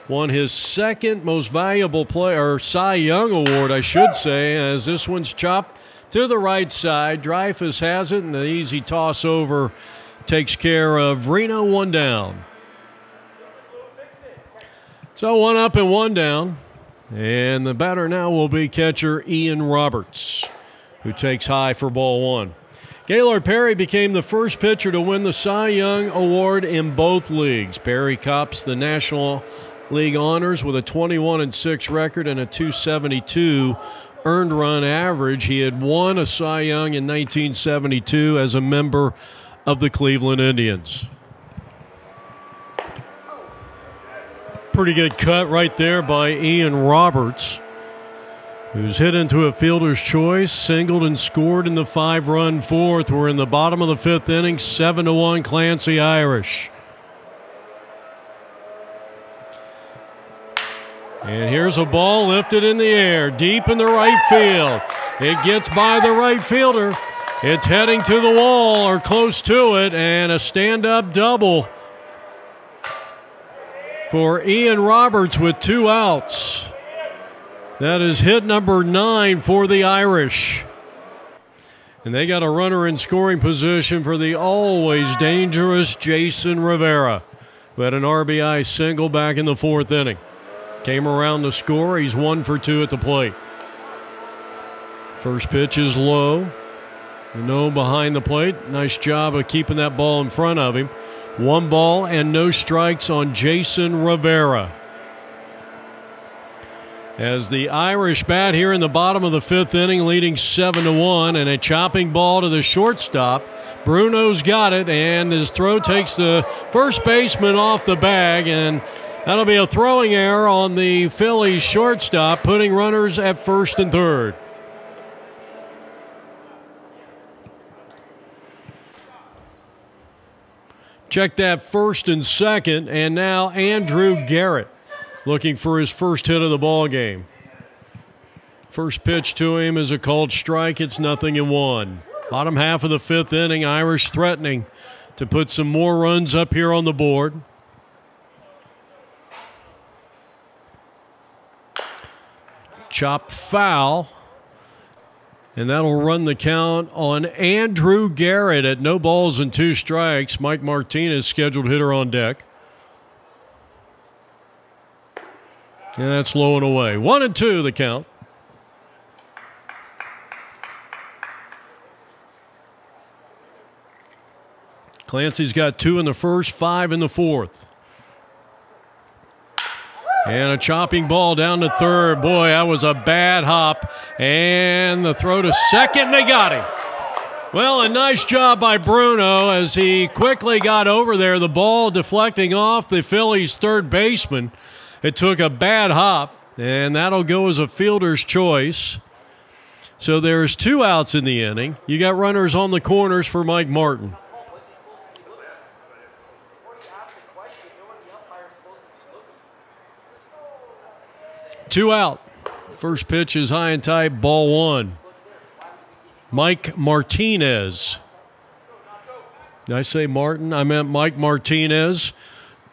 won his 2nd most valuable player, or Cy Young award, I should say, as this one's chopped to the right side. Dreyfuss has it, and the easy toss over takes care of Reno. 1 down. So 1 up and 1 down. And the batter now will be catcher Ian Roberts, who takes high for ball 1. Gaylord Perry became the first pitcher to win the Cy Young Award in both leagues. Perry cops the National League honors with a 21-6 record and a .272 earned run average. He had won a Cy Young in 1972 as a member of the Cleveland Indians. Pretty good cut right there by Ian Roberts, who's hit into a fielder's choice, singled and scored in the 5-run fourth. We're in the bottom of the 5th inning, 7-1 Clancy Irish. And here's a ball lifted in the air, deep in the right field. It gets by the right fielder. It's heading to the wall or close to it, and a stand-up double for Ian Roberts with 2 outs. That is hit number 9 for the Irish. And they got a runner in scoring position for the always dangerous Jason Rivera, who had an RBI single back in the 4th inning. Came around to score. He's 1 for 2 at the plate. First pitch is low. No behind the plate. Nice job of keeping that ball in front of him. 1 ball and no strikes on Jason Rivera. As the Irish bat here in the bottom of the 5th inning, leading 7-1, and a chopping ball to the shortstop. Bruno's got it, and his throw takes the first baseman off the bag, and that'll be a throwing error on the Phillies shortstop, putting runners at 1st and 3rd. Check that 1st and 2nd, and now Andrew Garrett looking for his first hit of the ball game. First pitch to him is a called strike. It's 0-1. Bottom half of the 5th inning, Irish threatening to put some more runs up here on the board. Chop foul, and that'll run the count on Andrew Garrett at no balls and 2 strikes. Mike Martinez, scheduled hitter, on deck. And that's low and away. 1-2 the count. Clancy's got 2 in the 1st, 5 in the 4th. And a chopping ball down to 3rd. Boy, that was a bad hop. And the throw to 2nd, they got him. Well, a nice job by Bruno as he quickly got over there. The ball deflecting off the Phillies' 3rd baseman. It took a bad hop, and that'll go as a fielder's choice. So there's 2 outs in the inning. You got runners on the corners for Mike Martin. Two out. First pitch is high and tight, ball 1. Mike Martinez. Did I say Martin? I meant Mike Martinez,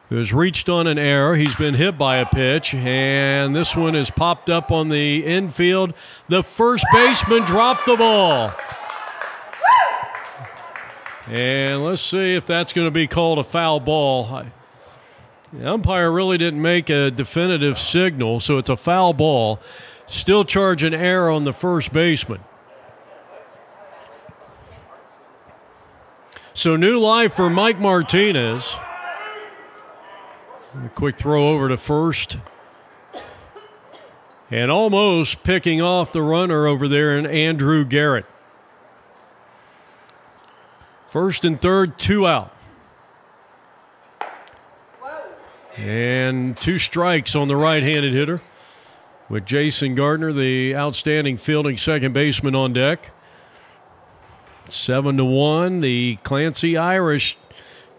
who has reached on an error. He's been hit by a pitch, and this one is popped up on the infield. The first baseman dropped the ball. And let's see if that's going to be called a foul ball. The umpire really didn't make a definitive signal, so it's a foul ball. Still charge an error on the first baseman. So new life for Mike Martinez. A quick throw over to first. And almost picking off the runner over there in Andrew Garrett. 1st and 3rd, 2 out. And 2 strikes on the right-handed hitter with Jason Gardner, the outstanding fielding second baseman, on deck. 7-1, the Clancy Irish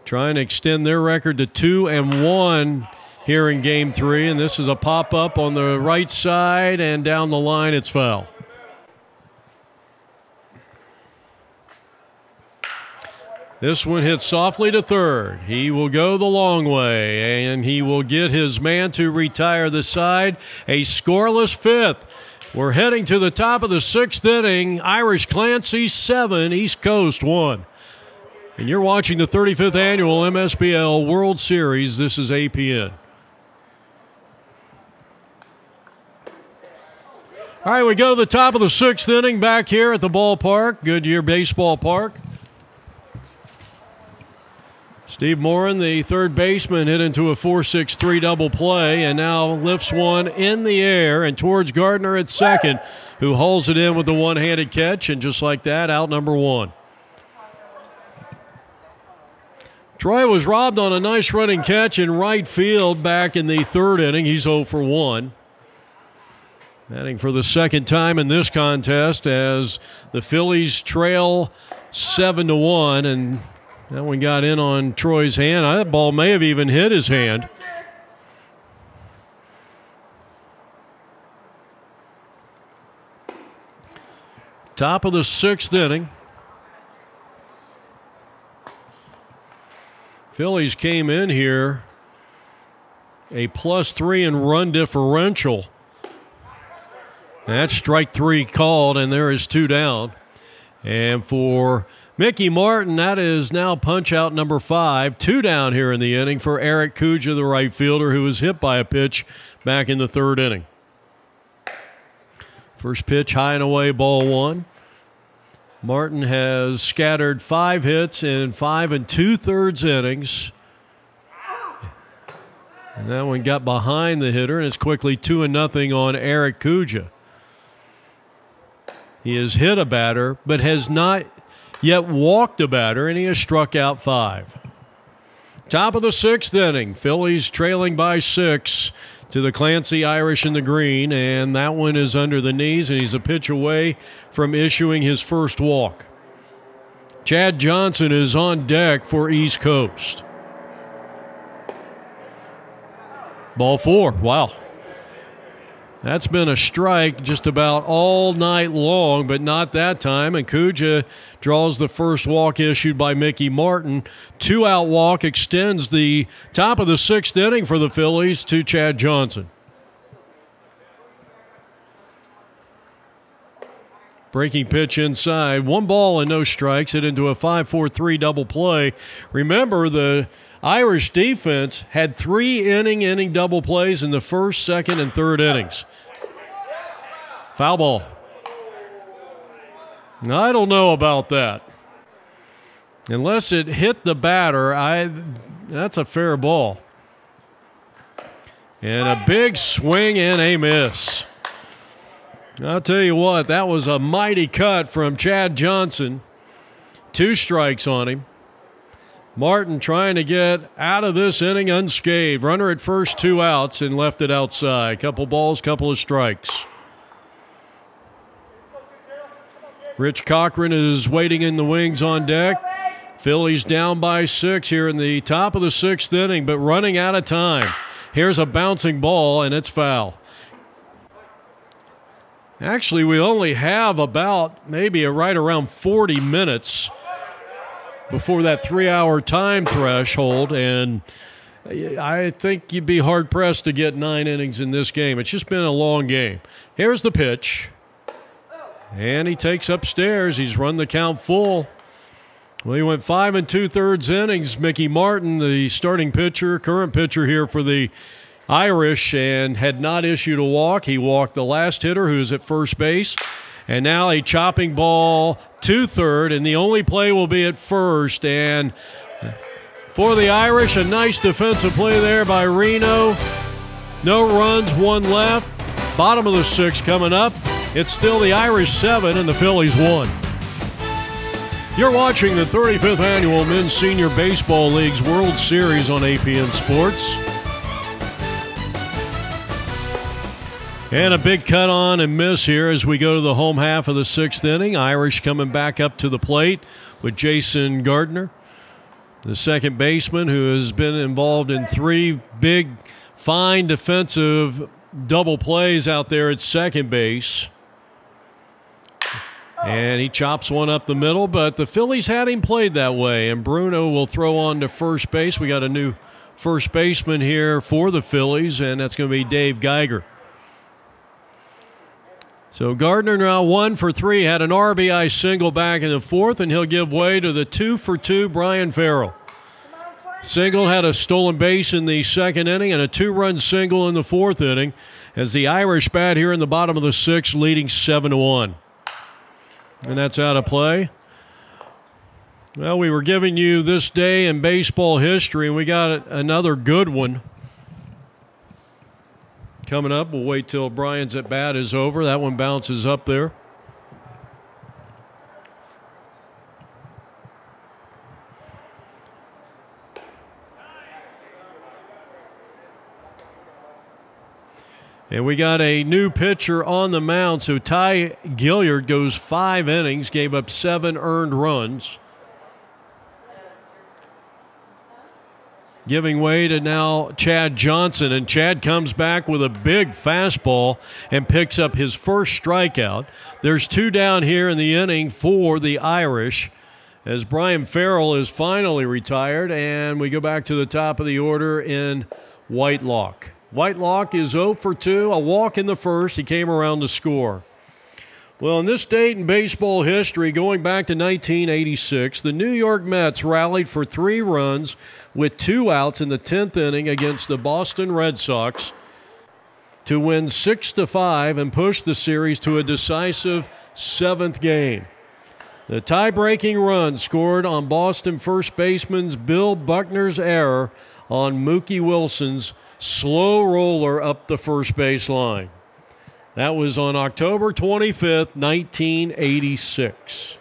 trying to extend their record to 2-1 here in Game 3. And this is a pop-up on the right side, and down the line it's foul. This one hits softly to 3rd. He will go the long way, and he will get his man to retire the side. A scoreless 5th. We're heading to the top of the 6th inning. Irish Clancy 7, East Coast 1. And you're watching the 35th annual MSBL World Series. This is APN. All right, we go to the top of the 6th inning back here at the ballpark, Goodyear Baseball Park. Steve Morin, the 3rd baseman, hit into a 4-6-3 double play and now lifts one in the air and towards Gardner at 2nd, who hauls it in with the one-handed catch, and just like that, out number 1. Troy was robbed on a nice running catch in right field back in the third inning. He's 0 for 1. Batting for the second time in this contest as the Phillies trail 7-1, and that one got in on Troy's hand. That ball may have even hit his hand. Top of the sixth inning. Phillies came in here a +3 in run differential. That's strike 3 called, and there is 2 down. And for Mickey Martin, that is now punch out number 5. 2 down here in the inning for Eric Kuja, the right fielder, who was hit by a pitch back in the third inning. First pitch high and away, ball 1. Martin has scattered 5 hits in 5 2/3 innings. And that one got behind the hitter, and it's quickly 2-0 on Eric Kuja. He has hit a batter, but has not yet walked a batter, and he has struck out 5. Top of the sixth inning, Phillies trailing by 6 to the Clancy Irish in the green, and that one is under the knees, and he's a pitch away from issuing his first walk. Chad Johnson is on deck for East Coast. Ball 4. Wow. That's been a strike just about all night long, but not that time. And Kuja draws the first walk issued by Mickey Martin. 2-out walk extends the top of the sixth inning for the Phillies to Chad Johnson. Breaking pitch inside. 1 ball and no strikes. Hit into a 5-4-3 double play. Remember, the Irish defense had 3 inning double plays in the first, second, and third innings. Foul ball. I don't know about that. Unless it hit the batter, that's a fair ball. And a big swing and a miss. I'll tell you what, that was a mighty cut from Chad Johnson. 2 strikes on him. Martin trying to get out of this inning unscathed. Runner at first, 2 outs, and left it outside. Couple balls, couple of strikes. Rich Cochran is waiting in the wings on deck. Phillies down by 6 here in the top of the sixth inning, but running out of time. Here's a bouncing ball, and it's foul. Actually, we only have about maybe right around 40 minutes before that 3-hour time threshold, and I think you'd be hard-pressed to get 9 innings in this game. It's just been a long game. Here's the pitch, and he takes upstairs. He's run the count full. Well, he went 5 2/3 innings. Mickey Martin, the starting pitcher, current pitcher here for the Irish, and had not issued a walk. He walked the last hitter, who's at first base. And now a chopping ball to third, and the only play will be at first. And for the Irish, a nice defensive play there by Reno. No runs, 1 left. Bottom of the 6th coming up. It's still the Irish 7 and the Phillies 1. You're watching the 35th Annual Men's Senior Baseball League's World Series on APN Sports. And a big cut on and miss here as we go to the home half of the 6th inning. Irish coming back up to the plate with Jason Gardner, the second baseman, who has been involved in 3 big, fine defensive double plays out there at second base. And he chops one up the middle, but the Phillies had him played that way, and Bruno will throw on to first base. We got a new first baseman here for the Phillies, and that's going to be Dave Geiger. So Gardner now 1 for 3, had an RBI single back in the 4th, and he'll give way to the 2 for 2 Brian Farrell. Single had a stolen base in the 2nd inning and a 2-run single in the 4th inning as the Irish bat here in the bottom of the 6th, leading 7-1. And that's out of play. Well, we were giving you this day in baseball history, and we got another good one coming up. We'll wait till Brian's at bat is over. That one bounces up there. And we got a new pitcher on the mound. So Ty Gilliard goes 5 innings, gave up 7 earned runs. Giving way to now Chad Johnson. And Chad comes back with a big fastball and picks up his first strikeout. There's 2 down here in the inning for the Irish, as Brian Farrell is finally retired, and we go back to the top of the order in Whitelock. Whitelock is 0 for 2, a walk in the first. He came around to score. Well, in this date in baseball history, going back to 1986, the New York Mets rallied for 3 runs with 2 outs in the 10th inning against the Boston Red Sox to win 6-5 and push the series to a decisive 7th game. The tie-breaking run scored on Boston first baseman Bill Buckner's error on Mookie Wilson's slow roller up the first base line. That was on October 25th, 1986.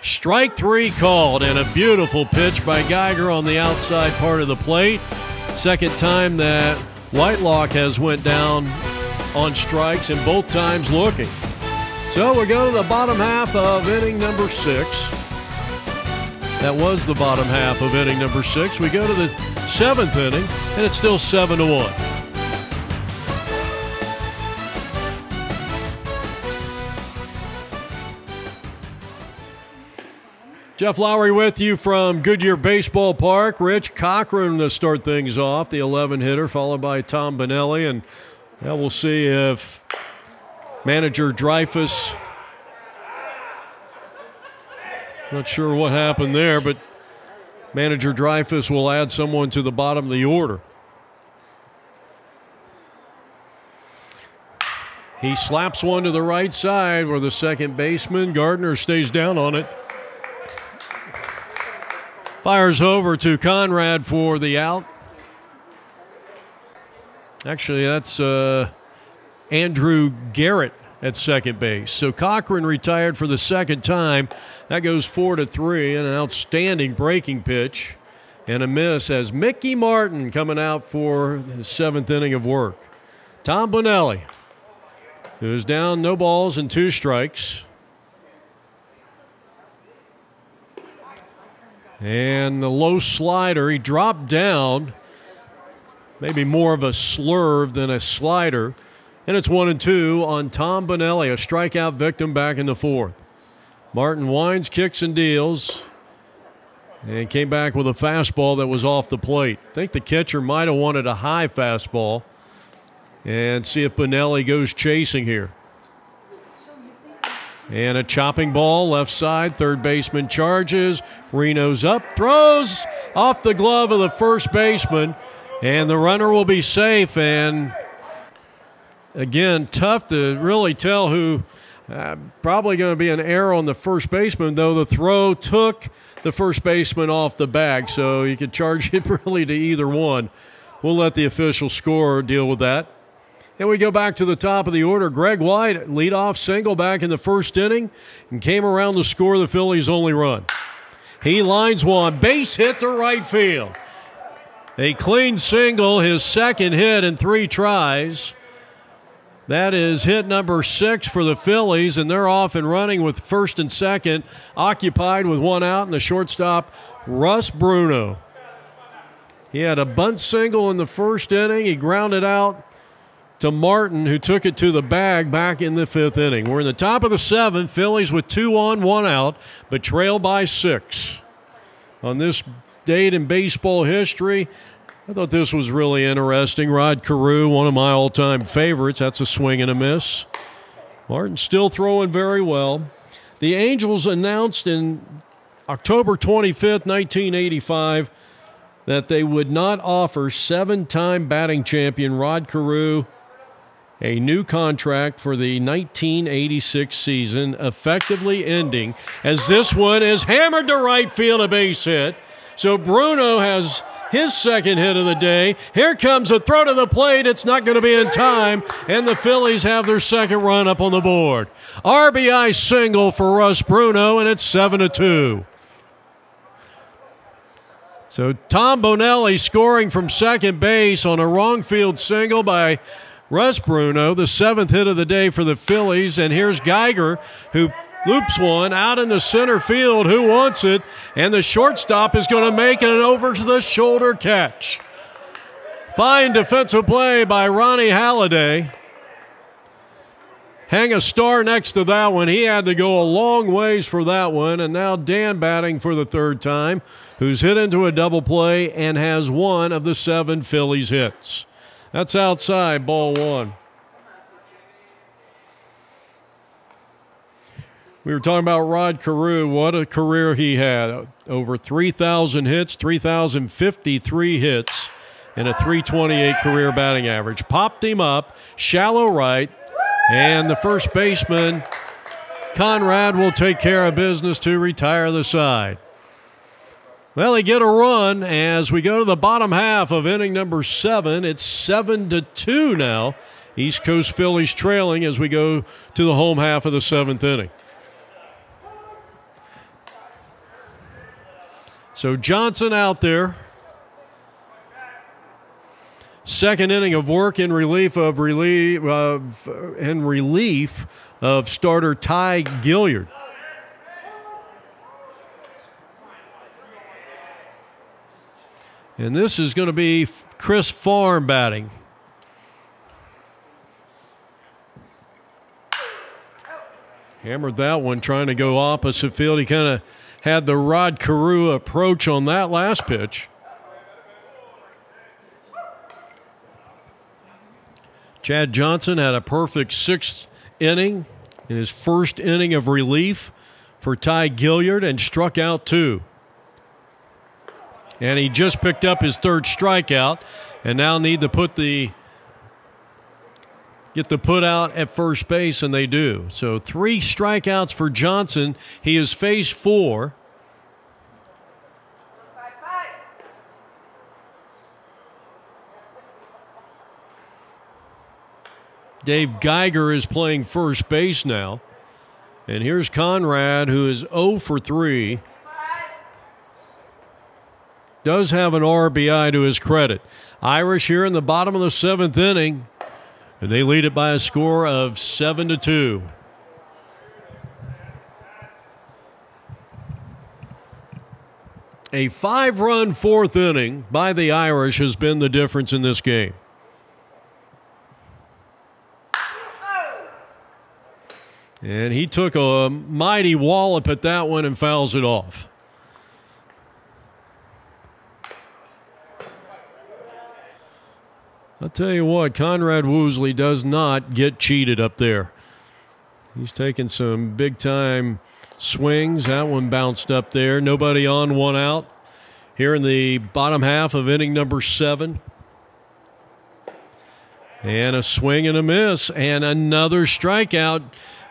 Strike 3 called, and a beautiful pitch by Geiger on the outside part of the plate. Second time that Whitelock has went down on strikes, and both times looking. So we go to the bottom half of inning number 6. That was the bottom half of inning number 6. We go to the 7th inning, and it's still 7-1. Jeff Lowry with you from Goodyear Baseball Park. Rich Cochran to start things off, the 11-hitter, followed by Tom Benelli. And we'll see if manager Dreyfus, not sure what happened there, but manager Dreyfus will add someone to the bottom of the order. He slaps one to the right side where the second baseman, Gardner, stays down on it. Fires over to Conrad for the out. Actually, that's Andrew Garrett at second base. So Cochran retired for the second time. That goes 4-3, and an outstanding breaking pitch and a miss as Mickey Martin coming out for his 7th inning of work. Tom Bonelli, who's down no balls and 2 strikes. And the low slider, he dropped down, maybe more of a slurve than a slider. And it's 1-2 on Tom Bonelli, a strikeout victim back in the 4th. Martin winds, kicks, and deals, and came back with a fastball that was off the plate. I think the catcher might have wanted a high fastball, and see if Bonelli goes chasing here. And a chopping ball left side. Third baseman charges. Reno's up, throws off the glove of the first baseman, and the runner will be safe. And again, tough to really tell who. Probably going to be an error on the first baseman, though the throw took the first baseman off the bag, so you could charge it really to either one. We'll let the official scorer deal with that. And we go back to the top of the order. Greg White, leadoff single back in the first inning, and came around to score the Phillies' only run. He lines one, base hit to right field. A clean single, his second hit in 3 tries. That is hit number 6 for the Phillies, and they're off and running with first and second occupied with 1 out, and the shortstop, Russ Bruno. He had a bunt single in the first inning. He grounded out to Martin, who took it to the bag back in the 5th inning. We're in the top of the 7th, Phillies with 2 on, 1 out, but trail by 6. On this date in baseball history, I thought this was really interesting. Rod Carew, one of my all-time favorites. That's a swing and a miss. Martin still throwing very well. The Angels announced in October 25th, 1985, that they would not offer 7-time batting champion Rod Carew a new contract for the 1986 season, effectively ending as this one is hammered to right field, a base hit. So Bruno has his second hit of the day. Here comes a throw to the plate. It's not going to be in time, and the Phillies have their second run up on the board. RBI single for Russ Bruno, and it's 7-2. So Tom Bonelli scoring from second base on a wrong field single by Russ Bruno, the 7th hit of the day for the Phillies. And here's Geiger, who loops one out in the center field. Who wants it? And the shortstop is going to make it an over-the-shoulder catch. Fine defensive play by Ronnie Halladay. Hang a star next to that one. He had to go a long ways for that one. And now Dan batting for the 3rd time, who's hit into a double play and has one of the 7 Phillies hits. That's outside, ball 1. We were talking about Rod Carew. What a career he had. Over 3,000 hits, 3,053 hits, and a .328 career batting average. Popped him up, shallow right, and the first baseman, Conrad, will take care of business to retire the side. Well, they get a run as we go to the bottom half of inning number 7. It's 7-2 now. East Coast Phillies trailing as we go to the home half of the 7th inning. So Johnson out there. Second inning of work in relief of starter Ty Gilliard. And this is going to be Chris Farm batting. Hammered that one, trying to go opposite field. He kind of had the Rod Carew approach on that last pitch. Chad Johnson had a perfect 6th inning in his first inning of relief for Ty Gilliard and struck out 2. And he just picked up his 3rd strikeout and now need to get the put out at first base, and they do. So 3 strikeouts for Johnson. He has faced 4. Dave Geiger is playing first base now. And here's Conrad, who is 0 for 3. Does have an RBI to his credit. Irish here in the bottom of the 7th inning, and they lead it by a score of 7-2. A 5-run 4th inning by the Irish has been the difference in this game. And he took a mighty wallop at that one and fouls it off. I'll tell you what, Conrad Woosley does not get cheated up there. He's taking some big-time swings. That one bounced up there. Nobody on, 1 out. Here in the bottom half of inning number 7. And a swing and a miss. And another strikeout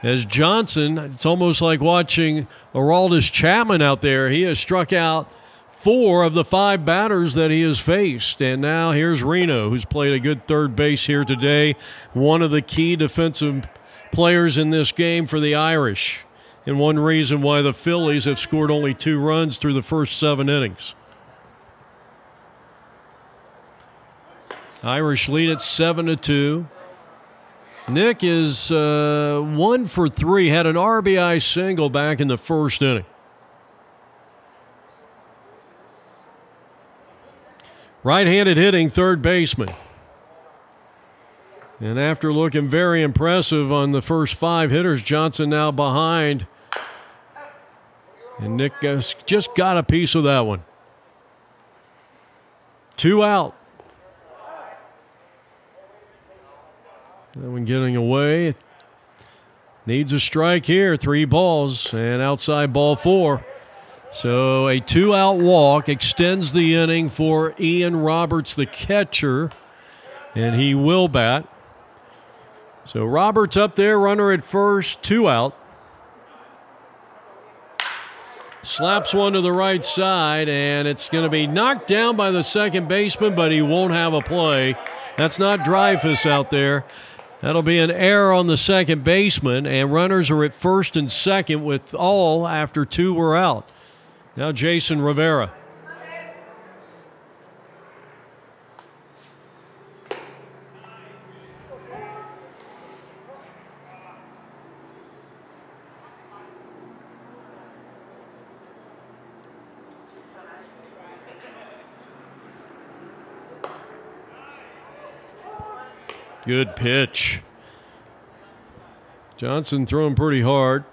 as Johnson, it's almost like watching Aroldis Chapman out there. He has struck out 4 of the 5 batters that he has faced. And now here's Reno, who's played a good third base here today. One of the key defensive players in this game for the Irish. And one reason why the Phillies have scored only 2 runs through the first 7 innings. Irish lead at 7-2. Nick is 1 for 3, had an RBI single back in the first inning. Right-handed hitting third baseman. And after looking very impressive on the first 5 hitters, Johnson now behind. And Nick just got a piece of that one. 2 out. That one getting away. Needs a strike here. 3 balls and outside ball 4. So a 2-out walk extends the inning for Ian Roberts, the catcher, and he will bat. So Roberts up there, runner at first, 2 out. Slaps one to the right side, and it's going to be knocked down by the second baseman, but he won't have a play. That's not Dreyfus out there. That'll be an error on the second baseman, and runners are at first and second with all after 2 were out. Now Jason Rivera. Good pitch. Johnson throwing pretty hard.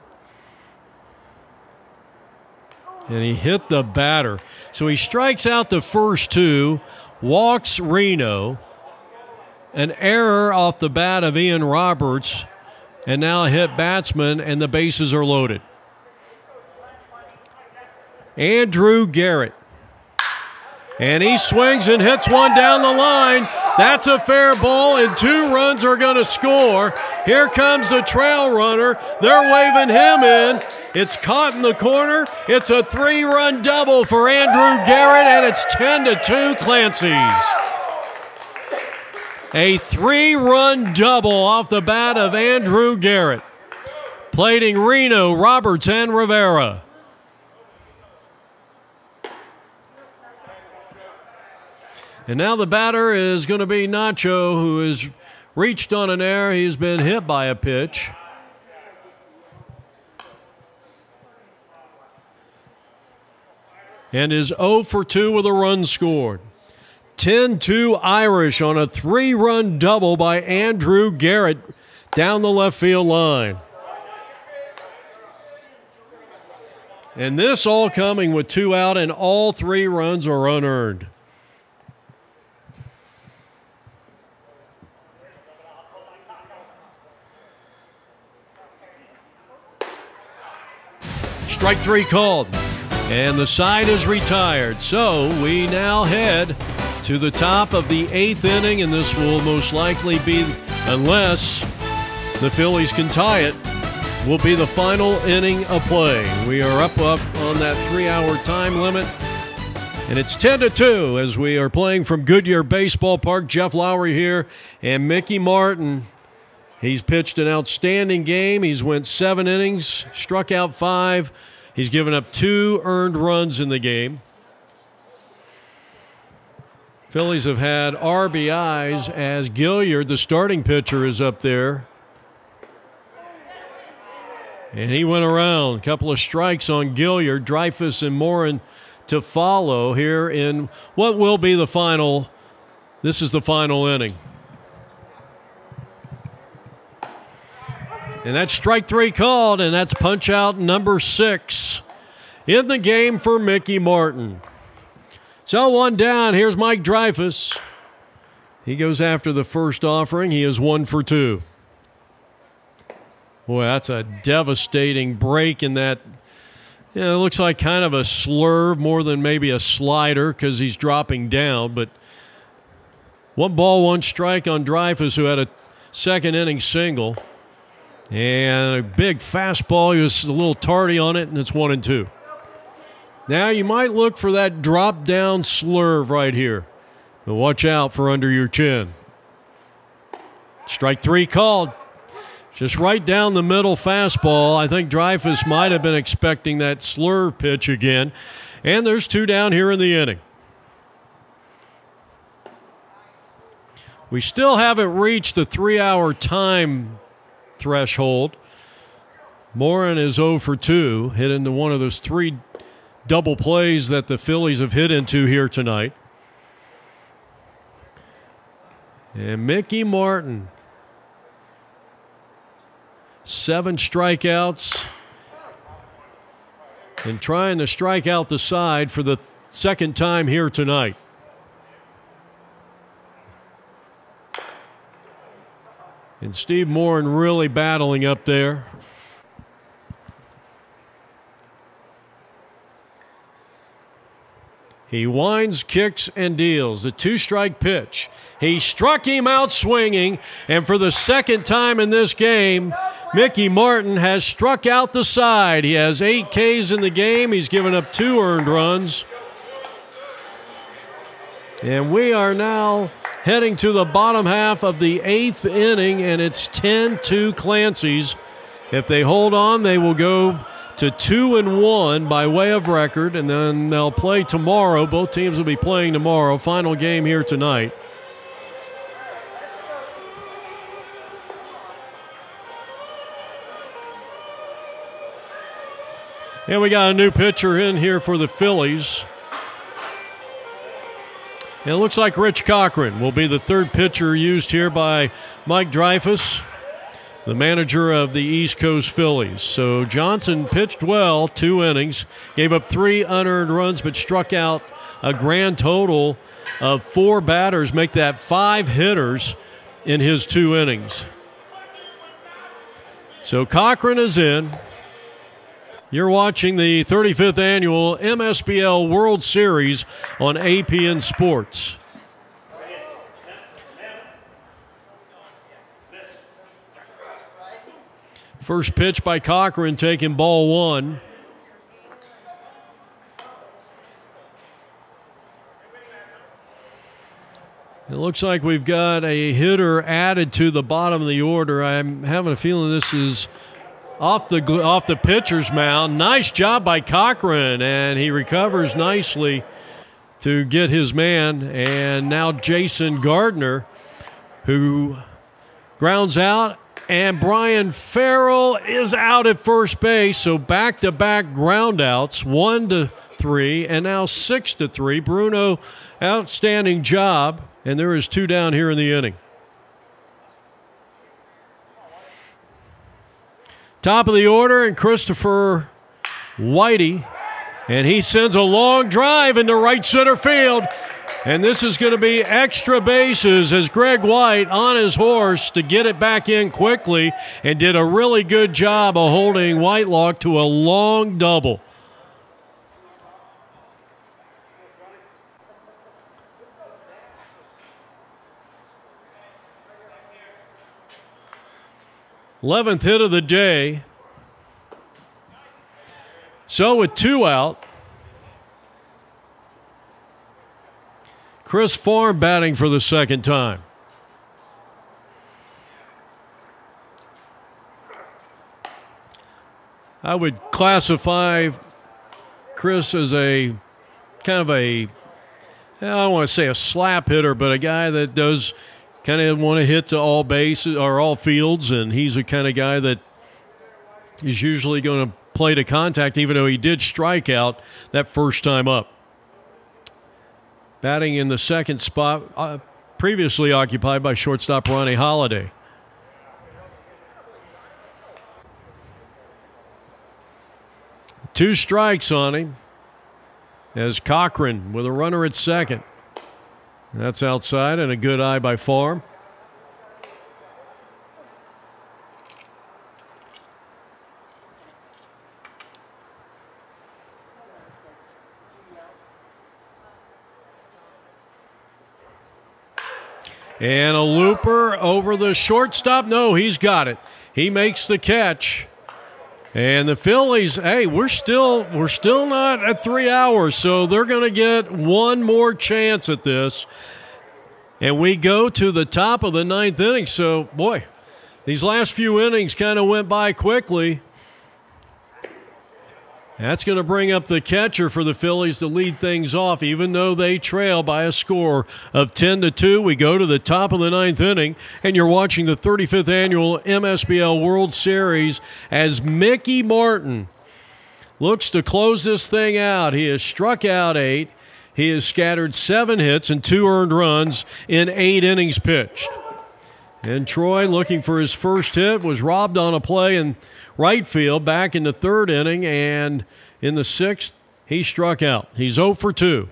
And he hit the batter. So he strikes out the first two, walks Reno, an error off the bat of Ian Roberts, and now a hit batsman, and the bases are loaded. Andrew Garrett. And he swings and hits one down the line. That's a fair ball, and 2 runs are going to score. Here comes the trail runner. They're waving him in. It's caught in the corner. It's a 3-run double for Andrew Garrett, and it's 10-2 Clancy's. A 3-run double off the bat of Andrew Garrett, plating Reno, Roberts, and Rivera. And now the batter is going to be Nacho, who has reached on an error. He's been hit by a pitch. And is 0 for 2 with a run scored. 10-2 Irish on a 3-run double by Andrew Garrett down the left field line. And this all coming with 2 out, and all 3 runs are unearned. Strike 3 called, and the side is retired. So we now head to the top of the 8th inning, and this will most likely be, unless the Phillies can tie it, will be the final inning of play. We are up on that 3-hour time limit, and it's 10-2 as we are playing from Goodyear Baseball Park. Jeff Lowry here, and Mickey Martin. He's pitched an outstanding game. He's went 7 innings, struck out 5. He's given up 2 earned runs in the game. Phillies have had RBIs as Gilliard, the starting pitcher, is up there. And he went around. A couple of strikes on Gilliard, Dreyfus and Morin to follow here in what will be the final. This is the final inning. And that's strike 3 called, and that's punch out number 6 in the game for Mickey Martin. So 1 down. Here's Mike Dreyfus. He goes after the first offering. He is 1 for 2. Boy, that's a devastating break in that. Yeah, it looks like kind of a slurve more than maybe a slider because he's dropping down. But 1 ball, 1 strike on Dreyfus, who had a second inning single. And a big fastball. He was a little tardy on it, and it's 1-2. Now you might look for that drop down slurve right here. But watch out for under your chin. Strike 3 called. Just right down the middle fastball. I think Dreyfus might have been expecting that slurve pitch again. And there's 2 down here in the inning. We still haven't reached the 3-hour time threshold. Morin is 0 for 2, hit into one of those 3 double plays that the Phillies have hit into here tonight. And Mickey Martin, 7 strikeouts, and trying to strike out the side for the second time here tonight. And Steve Morin really battling up there. He winds, kicks, and deals. The 2-strike pitch. He struck him out swinging, and for the second time in this game, Mickey Martin has struck out the side. He has 8 Ks in the game. He's given up 2 earned runs. And we are now heading to the bottom half of the 8th inning, and it's 10-2 Clancy's. If they hold on, they will go to 2-1 by way of record, and then they'll play tomorrow. Both teams will be playing tomorrow. Final game here tonight. And we got a new pitcher in here for the Phillies. It looks like Rich Cochran will be the third pitcher used here by Mike Dreyfus, the manager of the East Coast Phillies. So Johnson pitched well, 2 innings, gave up 3 unearned runs, but struck out a grand total of 4 batters, make that 5 hitters in his 2 innings. So Cochran is in. You're watching the 35th annual MSBL World Series on APN Sports. First pitch by Cochran, taking ball 1. It looks like we've got a hitter added to the bottom of the order. I'm having a feeling this is off the pitcher's mound. Nice job by Cochran, and he recovers nicely to get his man. And now Jason Gardner, who grounds out, and Brian Farrell is out at first base. So back-to-back groundouts, 1-3, and now 6-3. Bruno, outstanding job, and there is 2 down here in the inning. Top of the order, and Christopher Whitey, and he sends a long drive into right center field. And this is going to be extra bases as Greg White on his horse to get it back in quickly, and did a really good job of holding Whitelock to a long double. Eleventh hit of the day. So with 2 out, Chris Farm batting for the second time. I would classify Chris as a kind of a, I don't want to say a slap hitter, but a guy that does kind of want to hit to all bases or all fields, and he's the kind of guy that is usually going to play to contact, even though he did strike out that first time up. Batting in the second spot, previously occupied by shortstop Ronnie Holiday. Two strikes on him as Cochran with a runner at second. That's outside, and a good eye by Farm. And a looper over the shortstop. No, he's got it. He makes the catch. And the Phillies, hey, we're still not at 3 hours, so they're going to get one more chance at this. And we go to the top of the 9th inning. So, boy, these last few innings kind of went by quickly. That's going to bring up the catcher for the Phillies to lead things off, even though they trail by a score of 10-2. We go to the top of the 9th inning, and you're watching the 35th annual MSBL World Series as Mickey Martin looks to close this thing out. He has struck out 8. He has scattered 7 hits and 2 earned runs in 8 innings pitched. And Troy, looking for his first hit, was robbed on a play in right field back in the 3rd inning, and in the 6th, he struck out. He's 0 for 2.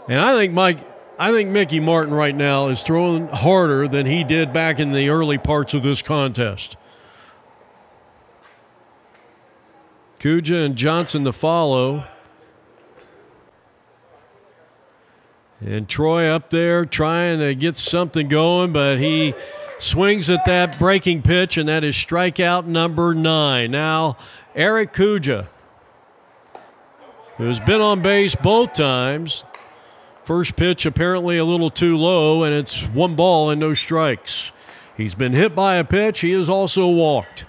And I think Mickey Martin right now is throwing harder than he did back in the early parts of this contest. Cuja and Johnson to follow. And Troy up there trying to get something going, but he swings at that breaking pitch, and that is strikeout number 9. Now, Eric Cuja, who's been on base both times. First pitch apparently a little too low, and it's 1 ball and no strikes. He's been hit by a pitch. He has also walked.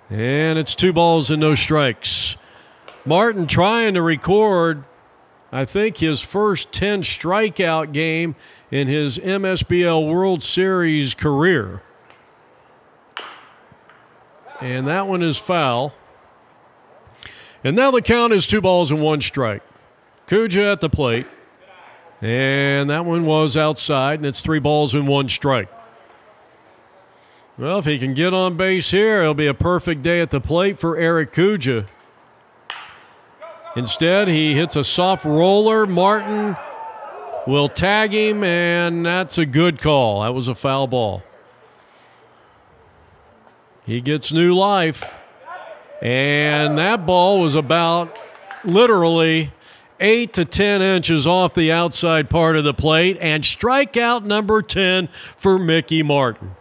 And it's 2 balls and no strikes. Martin trying to record, I think, his first 10 strikeout game in his MSBL World Series career. And that one is foul. And now the count is 2 balls and 1 strike. Cuja at the plate. And that one was outside, and it's 3 balls and 1 strike. Well, if he can get on base here, it'll be a perfect day at the plate for Eric Cuja. Instead, he hits a soft roller. Martin will tag him, and that's a good call. That was a foul ball. He gets new life, and that ball was about literally 8 to 10 inches off the outside part of the plate, and strikeout number 10 for Mickey Martin.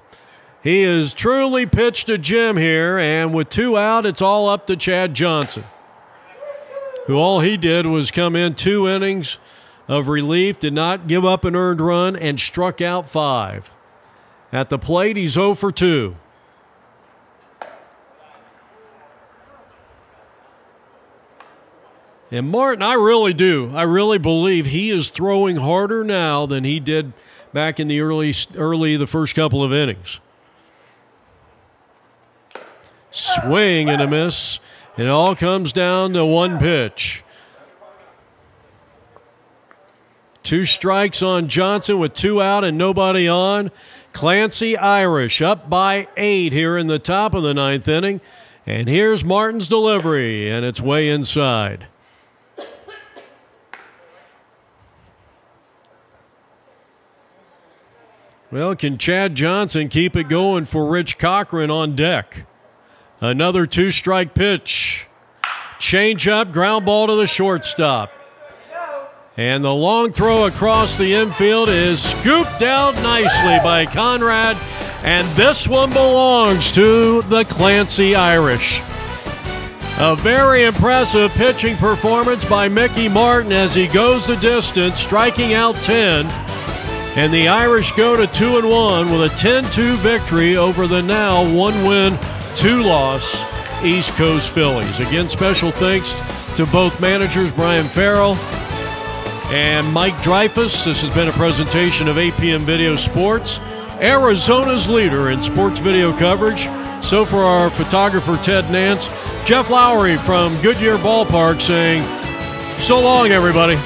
He has truly pitched a gem here, and with 2 out, it's all up to Chad Johnson, who all he did was come in 2 innings of relief, did not give up an earned run, and struck out 5. At the plate, he's 0 for 2. And Martin, I really believe he is throwing harder now than he did back in the the first couple of innings. Swing and a miss. It all comes down to 1 pitch. 2 strikes on Johnson with 2 out and nobody on. Clancy'S up by 8 here in the top of the 9th inning. And here's Martin's delivery, and it's way inside. Well, can Chad Johnson keep it going for Rich Cochran on deck? Another 2-strike pitch. Change up, ground ball to the shortstop. And the long throw across the infield is scooped out nicely by Conrad. And this one belongs to the Clancy Irish. A very impressive pitching performance by Mickey Martin as he goes the distance, striking out 10. And the Irish go to 2-1 with a 10-2 victory over the now 1-win, 2-loss East Coast Phillies. Again, special thanks to both managers, Brian Farrell and Mike Dreyfus. This has been a presentation of APM Video Sports, Arizona's leader in sports video coverage. So for our photographer, Ted Nance, Jeff Lowry from Goodyear Ballpark saying, so long, everybody.